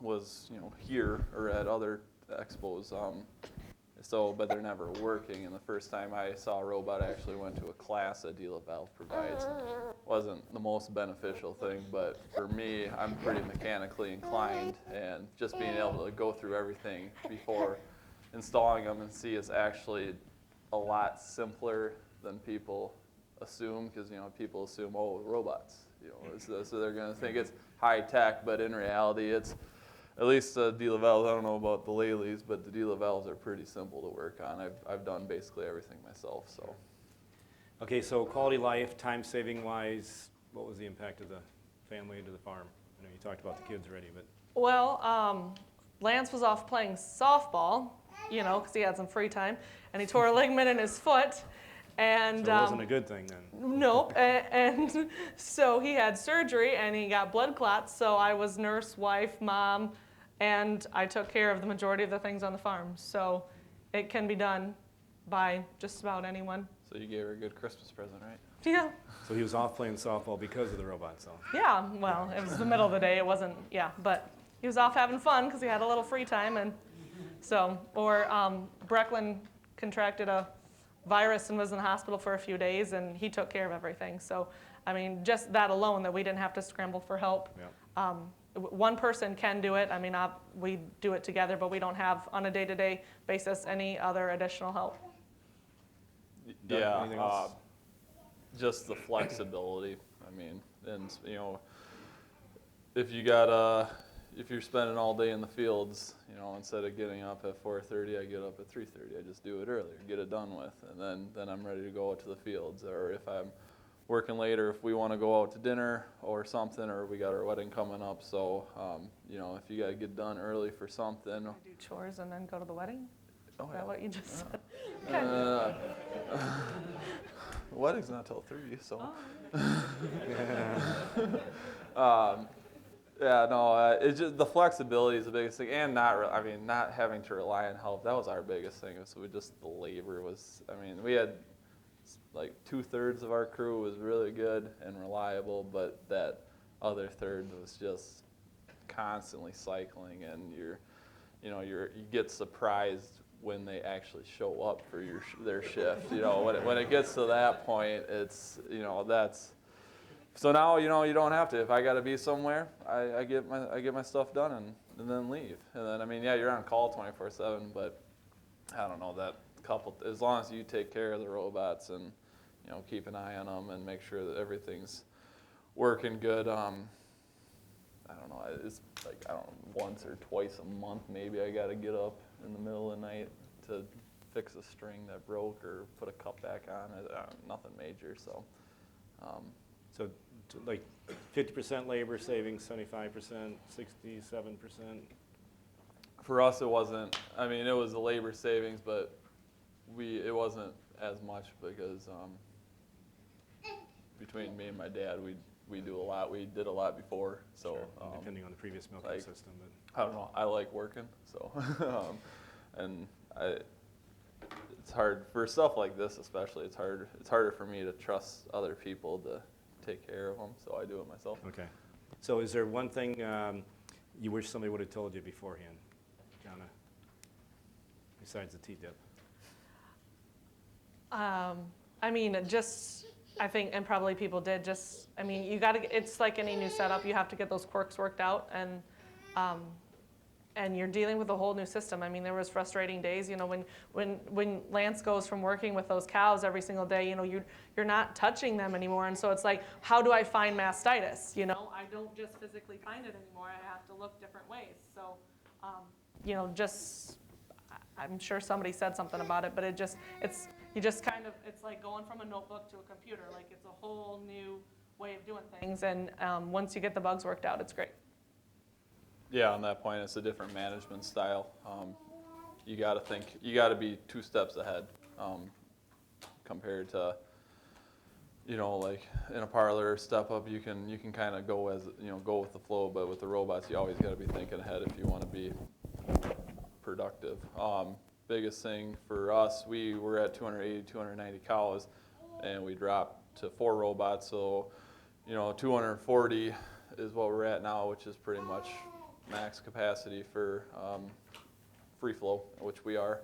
was, here or at other expos. But they're never working. And the first time I saw a robot, I actually went to a class that Dela Valve provides. Wasn't the most beneficial thing, but for me, I'm pretty mechanically inclined, and just being able to go through everything before installing them and see it's actually a lot simpler than people assume, because people assume, oh, robots. So they're going to think it's high tech, but in reality, it's at least the Dela Valves. I don't know about the Lely's, but the Dela Valves are pretty simple to work on. I've done basically everything myself. So. Okay, so quality life, time saving wise, what was the impact of the family to the farm? I know you talked about the kids already, but. Well, Lance was off playing softball, because he had some free time, and he tore a ligament in his foot. And So it wasn't a good thing then. nope. And so he had surgery and he got blood clots. So I was nurse, wife, mom, and I took care of the majority of the things on the farm. So it can be done by just about anyone. So you gave her a good Christmas present, right? Yeah. So he was off playing softball because of the robots, though. Yeah. Well, it was the middle of the day. It wasn't. Yeah. But he was off having fun because he had a little free time. And so, or Brecklin contracted a virus and was in the hospital for a few days, and he took care of everything. So, I mean, just that alone, that we didn't have to scramble for help. Yeah. One person can do it. I mean, we do it together, but we don't have, on a day-to-day basis, any other additional help. Doug, Yeah, anything else? just the flexibility. I mean, and you know, if you're spending all day in the fields, you know, instead of getting up at 4:30, I get up at 3:30. I just do it earlier, get it done with, and then I'm ready to go out to the fields. Or if I'm working later, if we want to go out to dinner or something, or we got our wedding coming up. So, you know, if you got to get done early for something. Do chores and then go to the wedding? Oh, Is yeah. that what you just said? Okay. Wedding's not till 3, so. Yeah, no, it's just the flexibility is the biggest thing, and not having to rely on help. That was our biggest thing. So the labor was. I mean, we had like 2/3 of our crew was really good and reliable, but that other third was just constantly cycling, and you get surprised when they actually show up for their shift. You know, when it gets to that point, it's that's. So now you don't have to. If I got to be somewhere, I get my stuff done and then leave. And then yeah, you're on call 24/7, but I don't know that as long as you take care of the robots and keep an eye on them and make sure that everything's working good. I don't know. It's like once or twice a month maybe I got to get up in the middle of the night to fix a string that broke or put a cup back on. Nothing major. So. So like 50% labor savings, 75%, 67%? For us, it wasn't. I mean, it was the labor savings, but it wasn't as much because between me and my dad, we do a lot. We did a lot before, so Sure, depending on the previous milking system. But. I don't know. I like working, so and it's hard for stuff like this, especially. It's harder for me to trust other people to take care of them, so I do it myself. Okay. So is there one thing you wish somebody would have told you beforehand, Jonna, besides the T-dip? I mean, I think, and probably people did I mean, it's like any new setup, you have to get those quirks worked out, and you're dealing with a whole new system. I mean, there was frustrating days, when Lance goes from working with those cows every single day, you're not touching them anymore, and so it's like, how do I find mastitis? I don't just physically find it anymore. I have to look different ways. So, I'm sure somebody said something about it, but it's like going from a notebook to a computer. Like, it's a whole new way of doing things, and once you get the bugs worked out, it's great. Yeah, on that point, it's a different management style. You got to be 2 steps ahead compared to, like in a parlor step up, you can kind of go go with the flow, but with the robots, you always got to be thinking ahead if you want to be productive. Biggest thing for us, we were at 280, 290 cows, and we dropped to 4 robots. So, 240 is what we're at now, which is pretty much max capacity for free flow, which we are.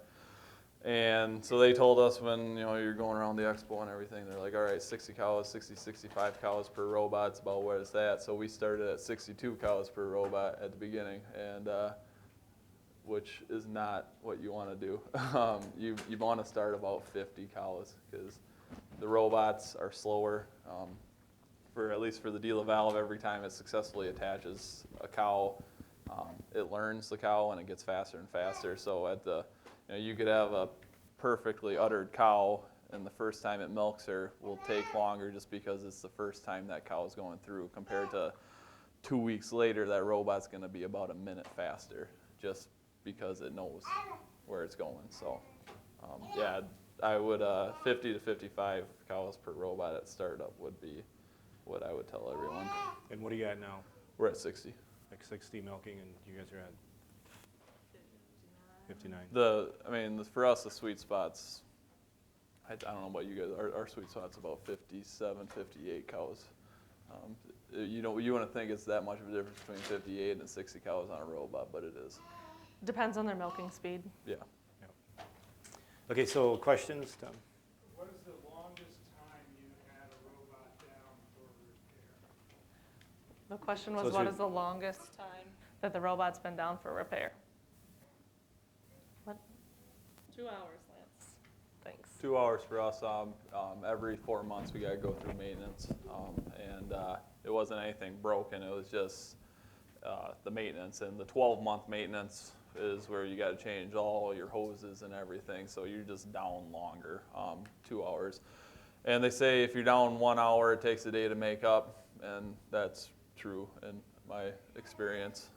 And so they told us when you're going around the expo and everything, they're like, all right, 60 cows, 60, 65 cows per robot's about where it's at. So we started at 62 cows per robot at the beginning, and which is not what you want to do. You want to start about 50 cows because the robots are slower. At least for the DILA valve, every time it successfully attaches a cow, it learns the cow and it gets faster and faster. So you could have a perfectly uddered cow, and the first time it milks her will take longer just because it's the first time that cow is going through. Compared to 2 weeks later, that robot's going to be about a minute faster, just because it knows where it's going. So, I would 50 to 55 cows per robot at startup would be what I would tell everyone. And what are you at now? We're at 60. Like 60 milking, and you guys are at 59. For us, the sweet spot's, I don't know about you guys, our sweet spot's about 57, 58 cows. You wouldn't think it's that much of a difference between 58 and 60 cows on a robot, but it is. Depends on their milking speed. Yeah. Okay, so questions, Tom? What is the longest time you had a robot down for repair? The question So was, it's what your- is the longest time that the robot's been down for repair? What? 2 hours, Lance. Thanks. 2 hours for us. Every 4 months we got to go through maintenance, and it wasn't anything broken. It was just the maintenance, and the 12-month maintenance is where you got to change all your hoses and everything. So you're just down longer, 2 hours. And they say if you're down 1 hour, it takes a day to make up, and that's true in my experience.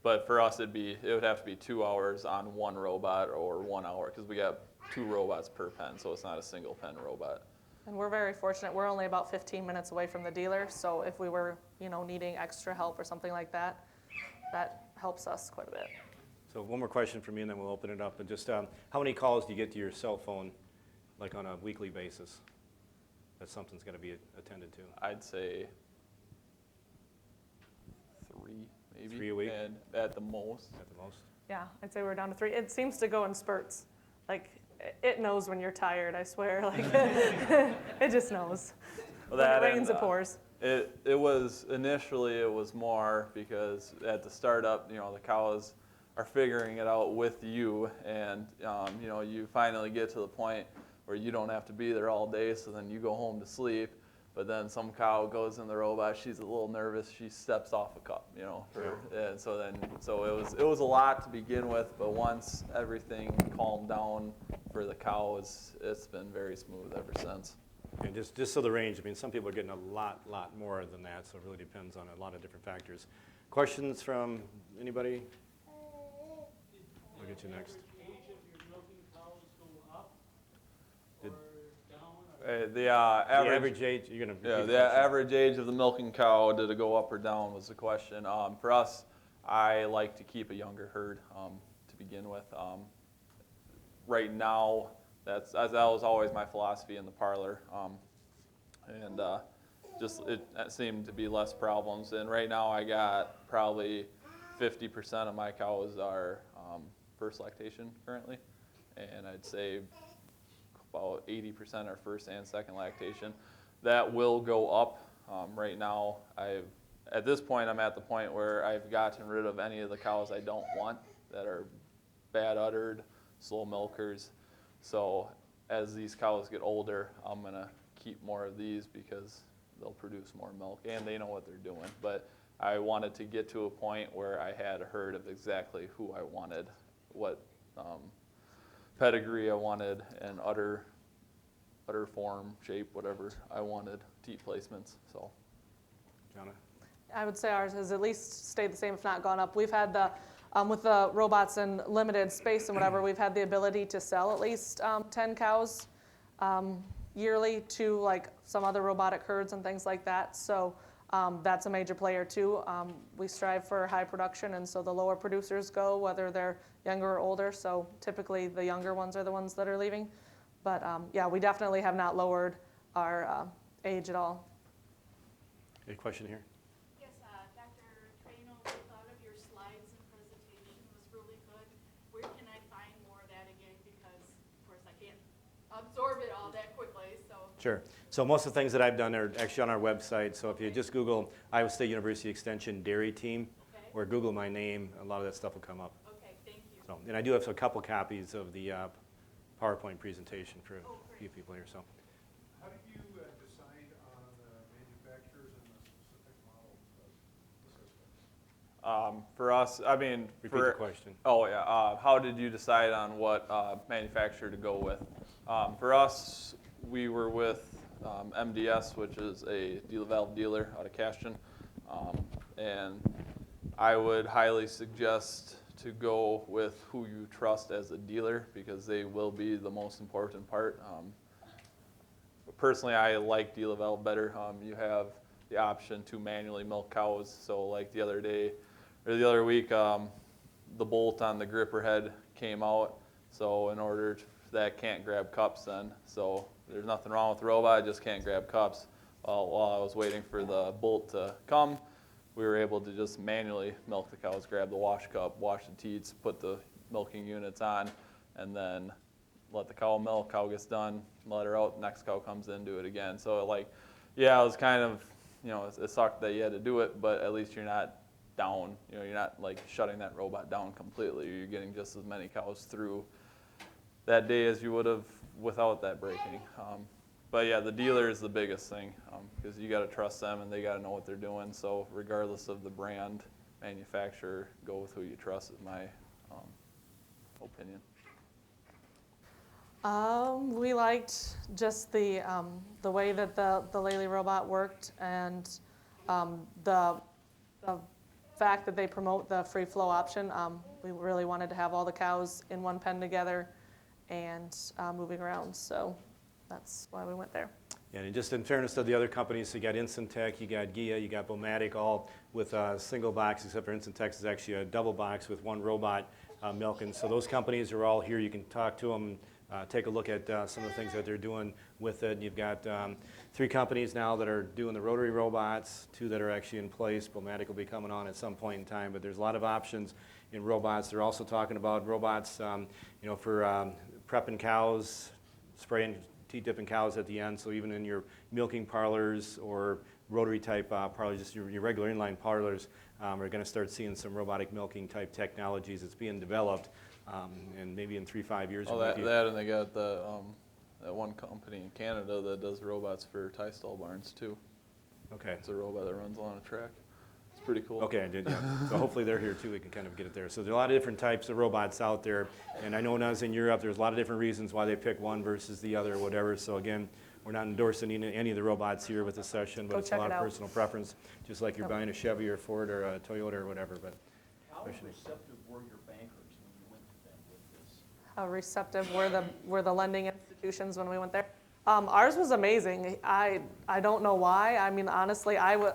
But for us, it would have to be 2 hours on one robot or 1 hour, because we got 2 robots per pen, so it's not a single pen robot. And we're very fortunate. We're only about 15 minutes away from the dealer, so if we were, needing extra help or something like that, that helps us quite a bit. So one more question for me, and then we'll open it up. And just how many calls do you get to your cell phone, like on a weekly basis? That something's got to be attended to. I'd say 3, maybe. 3 a week? And at the most. At the most. Yeah, I'd say we're down to 3. It seems to go in spurts. Like, it knows when you're tired, I swear. Like, it just knows. Well, When it that rains, and, it pours. It was initially more because at the startup, the cows are figuring it out with you, and you finally get to the point where you don't have to be there all day, so then you go home to sleep. But then some cow goes in the robot, she's a little nervous, she steps off a cup, and so it was a lot to begin with, but once everything calmed down for the cow, it's been very smooth ever since. And just so the range, some people are getting a lot more than that, so it really depends on a lot of different factors. Questions from anybody? I'll get you next. Age of your milking cows go up Did- or down? The The average age, you're going to Yeah, the average age of the milking cow, did it go up or down, was the question. For us, I like to keep a younger herd to begin with. Right now, that was always my philosophy in the parlor, and it seemed to be less problems. And right now, I got probably 50% of my cows are first lactation currently, and I'd say about 80% are first and second lactation. That will go up. Right now, at this point, I'm at the point where I've gotten rid of any of the cows I don't want that are bad uddered, slow milkers. So as these cows get older, I'm gonna keep more of these because they'll produce more milk and they know what they're doing. But I wanted to get to a point where I had a herd of exactly who I wanted, what pedigree I wanted, and udder form, shape, whatever I wanted, teat placements. So, Jonna? I would say ours has at least stayed the same, if not gone up. We've had with the robots in limited space and whatever, we've had the ability to sell at least 10 cows yearly to like some other robotic herds and things like that. So that's a major player too. We strive for high production, and so the lower producers go, whether they're younger or older. So typically the younger ones are the ones that are leaving. But yeah, we definitely have not lowered our age at all. Any question here? Yes, Dr. Traino, we thought of your slides and presentation was really good. Where can I find more of that again? Because, of course, I can't absorb it all that quickly, so. Sure. So most of the things that I've done are actually on our website. So if you just Google Iowa State University Extension Dairy Team, Okay. or Google my name, a lot of that stuff will come up. Okay, thank you. So, and I do have a couple copies of the PowerPoint presentation for a few people here. So, How do you decide on the manufacturers and the specific model of the system? for us, repeat the question. Oh yeah. How did you decide on what manufacturer to go with? For us, we were with MDS, which is a valve dealer out of Caston, and I would highly suggest to go with who you trust as a dealer because they will be the most important part. Personally, I like DeLaval better. You have the option to manually milk cows. So like the other day, or the other week, the bolt on the gripper head came out. So in order to, that can't grab cups then. So there's nothing wrong with the robot, I just can't grab cups. While I was waiting for the bolt to come, we were able to just manually milk the cows, grab the wash cup, wash the teats, put the milking units on, and then let the cow milk. Cow gets done, let her out, next cow comes in, do it again. So like, yeah, it was kind of, you know, it sucked that you had to do it, but at least you're not down. You know, you're not like shutting that robot down completely. You're getting just as many cows through that day as you would have without that braking. But yeah, the dealer is the biggest thing because you got to trust them and they got to know what they're doing. So regardless of the brand, manufacturer, go with who you trust is my opinion. We liked just the way that the Lely robot worked and the fact that they promote the free flow option. We really wanted to have all the cows in one pen together and moving around, so that's why we went there. Yeah, and just in fairness to the other companies, so you got Incentec, you got Gia, you got Robotic, all with a single box, except for Incentec is actually a double box with one robot milking. So those companies are all here. You can talk to them, take a look at some of the things that they're doing with it. And you've got 3 companies now that are doing the rotary robots, 2 that are actually in place. Robotic will be coming on at some point in time, but there's a lot of options in robots. They're also talking about robots, you know, for prepping cows, spraying, teat-dipping cows at the end. So even in your milking parlors or rotary type parlors, just your regular inline parlors, we're going to start seeing some robotic milking type technologies that's being developed, and maybe in 3-5 years. Oh, that and they got the that one company in Canada that does robots for tie stall barns too. Okay. It's a robot that runs along a track. It's pretty cool. Okay, I did, yeah. So hopefully they're here too, we can kind of get it there. So there's a lot of different types of robots out there, and I know when I was in Europe, there's a lot of different reasons why they pick one versus the other or whatever. So again, we're not endorsing any of the robots here with this session, but Go it's a check lot it of out. personal preference, just like you're buying a Chevy or a Ford or a Toyota or whatever. But How receptive were your bankers when you went to them with this? How receptive were the lending institutions when we went there? Ours was amazing. I don't know why. I mean, honestly, I was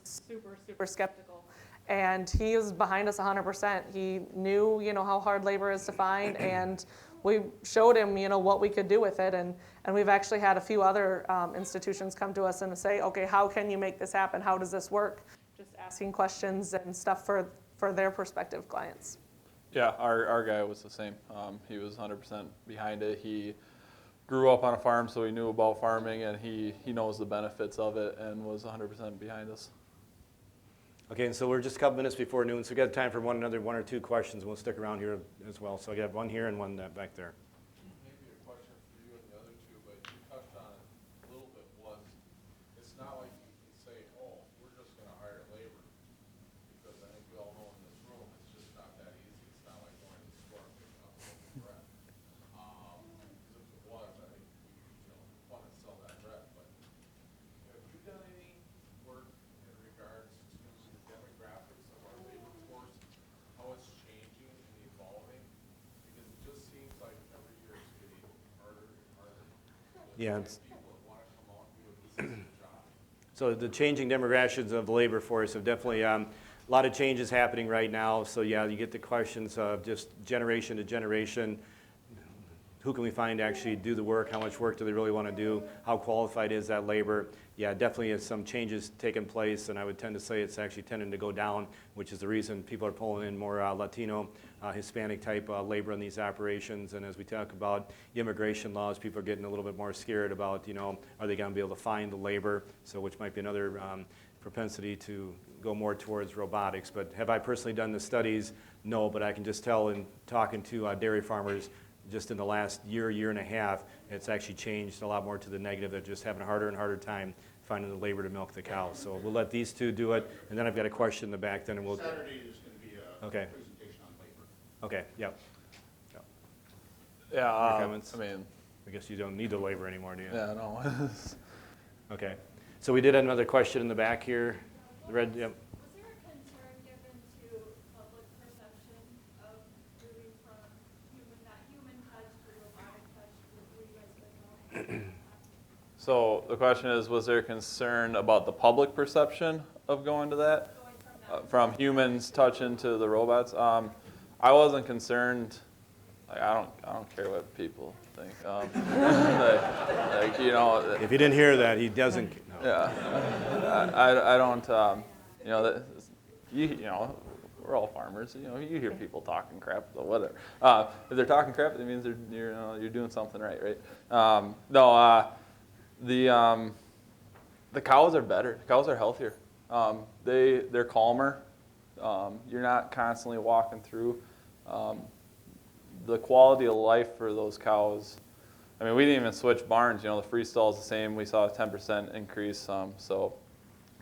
super skeptical. And he is behind us 100%. He knew, you know, how hard labor is to find, and we showed him, you know, what we could do with it. And we've actually had a few other institutions come to us and say, okay, how can you make this happen? How does this work? Just asking questions and stuff for their prospective clients. Yeah, our guy was the same. He was 100% behind it. He grew up on a farm, so he knew about farming, and he knows the benefits of it and was 100% behind us. okay, and so we're just a couple minutes before noon, so we got time for one or two questions. We'll stick around here as well. So I got one here and one back there. Maybe a question for you and the other two, but you touched on it a little bit, was it's not like you can say, oh, we're just going to hire labor, because I think we all know in this room it's just not that easy. It's not like going to the store and picking up a loaf of bread. Because if it was, I think we want to sell that bread. But have you done any work in regards to the demographics of our labor force, how it's changing and evolving? Because it just seems like every year it's getting harder and harder. Yeah, There's people that want to come out and do a decent job. So the changing demographics of the labor force have definitely, a lot of changes happening right now. So yeah, you get the questions of just generation to generation. Who can we find to actually do the work? How much work do they really want to do? How qualified is that labor? Yeah, definitely is some changes taking place, and I would tend to say it's actually tending to go down, which is the reason people are pulling in more Latino, Hispanic type labor in these operations. And as we talk about immigration laws, people are getting a little bit more scared about, you know, are they going to be able to find the labor? So which might be another propensity to go more towards robotics. But have I personally done the studies? No, but I can just tell in talking to dairy farmers, just in the last year and a half, it's actually changed a lot more to the negative. They're just having a harder and harder time finding the labor to milk the cows. So we'll let these two do it, and then I've got a question in the back then, and we'll. Saturday is going to be a Okay. presentation on labor. Okay, yep. Yeah, Your comments? I mean, I guess you don't need the labor anymore, do you? yeah, no. Okay. So we did have another question in the back here. The red, yep. Was there a concern given to public perception of So the question is, was there concern about the public perception of going to that? From humans touching to the robots? I wasn't concerned. Like, I don't care what people think. Like, you know. If you didn't hear that, he doesn't. No. Yeah. I don't. You know that. You know. We're all farmers. You know, you hear people talking crap, so whatever. If they're talking crap, it means you're doing something right, right? No, the cows are better. The cows are healthier. They're calmer. You're not constantly walking through. The quality of life for those cows. I mean, we didn't even switch barns. You know, the free stall is the same. We saw a 10% increase. So,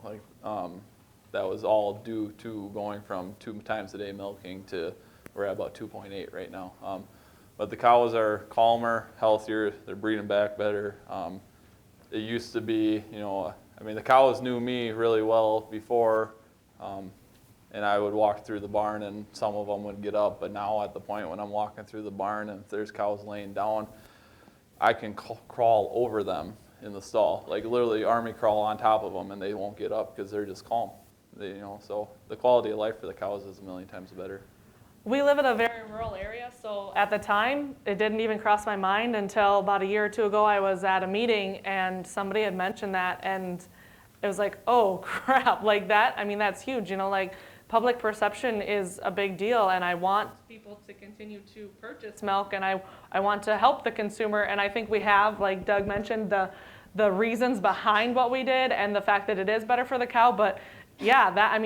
like. That was all due to going from 2 times a day milking to we're at about 2.8 right now. But the cows are calmer, healthier, they're breeding back better. It used to be, you know, I mean, the cows knew me really well before, and I would walk through the barn and some of them would get up, but now at the point when I'm walking through the barn and if there's cows laying down, I can crawl over them in the stall, like literally army crawl on top of them and they won't get up because they're just calm. You know, so the quality of life for the cows is a million times better. We live in a very rural area, so at the time, it didn't even cross my mind until about a year or two ago. I was at a meeting and somebody had mentioned that, and it was like, oh crap, like that. I mean, that's huge. You know, like public perception is a big deal, and I want people to continue to purchase milk, and I want to help the consumer, and I think we have, like Doug mentioned, the reasons behind what we did and the fact that it is better for the cow, but. Yeah,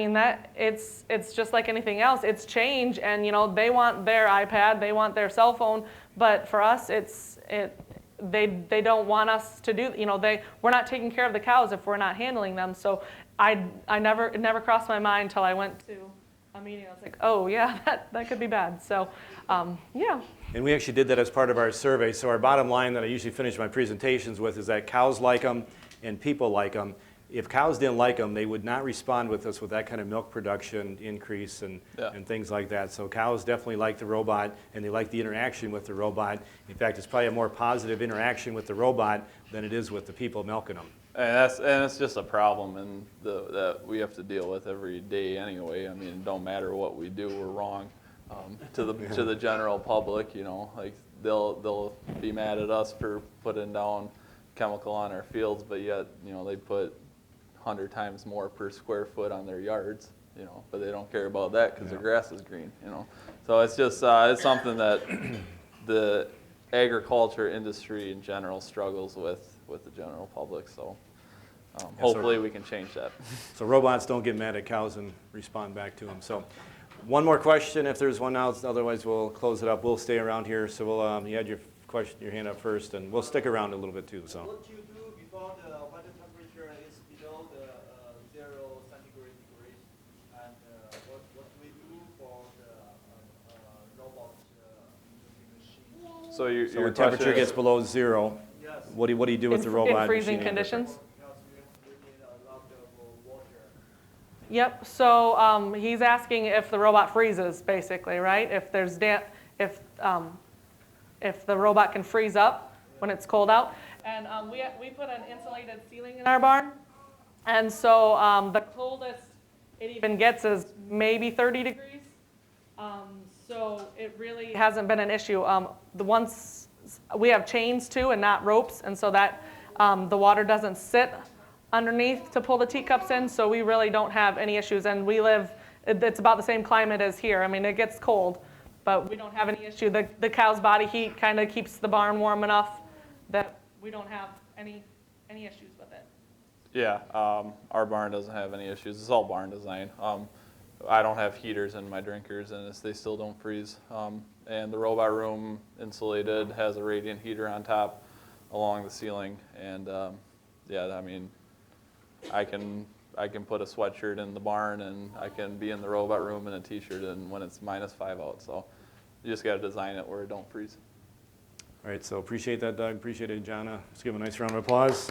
it's just like anything else. It's change, and you know they want their iPad, they want their cell phone, but for us, they don't want us to do. You know, we're not taking care of the cows if we're not handling them. So it never crossed my mind until I went to a meeting. I was like, oh yeah, that could be bad. So yeah. And we actually did that as part of our survey. So our bottom line that I usually finish my presentations with is that cows like them and people like them. If cows didn't like them, they would not respond with us with that kind of milk production increase and things like that. So cows definitely like the robot, and they like the interaction with the robot. In fact, it's probably a more positive interaction with the robot than it is with the people milking them. And it's just a problem that we have to deal with every day anyway. I mean, it don't matter what we do, we're wrong to the general public. You know, like they'll be mad at us for putting down chemical on our fields, but yet you know they put 100 times more per square foot on their yards, you know, but they don't care about that because their grass is green, you know. So it's just it's something that the agriculture industry in general struggles with the general public. So hopefully we can change that. So robots don't get mad at cows and respond back to them. So one more question, if there's one else. Otherwise, we'll close it up. We'll stay around here. So we'll you had your question, your hand up first, and we'll stick around a little bit too. So. What you do before the water temperature is below the 0 centigrade degrees, and what we do for the robot machine? So your So when temperature question gets below 0, Yes. what do you do with the robot? In freezing machine? conditions. Because we need a lot of water. Yep. So he's asking if the robot freezes, basically, right? If there's if the robot can freeze up when it's cold out. And we put an insulated ceiling in our barn, and so the coldest it even gets is maybe 30 degrees. So it really hasn't been an issue. The ones we have chains too, and not ropes, and so that the water doesn't sit underneath to pull the teacups in. So we really don't have any issues, and we live. It's about the same climate as here. I mean, it gets cold, but we don't have any issue. The cow's body heat kind of keeps the barn warm enough that we don't have any issues with it. Yeah, our barn doesn't have any issues. It's all barn design. I don't have heaters in my drinkers, and they still don't freeze. And the robot room, insulated, has a radiant heater on top along the ceiling. And yeah, I mean, I can put a sweatshirt in the barn, and I can be in the robot room in a t-shirt and when it's -5 out. So you just got to design it where it don't freeze. All right, so appreciate that, Doug. Appreciate it, Jana. Let's give him a nice round of applause.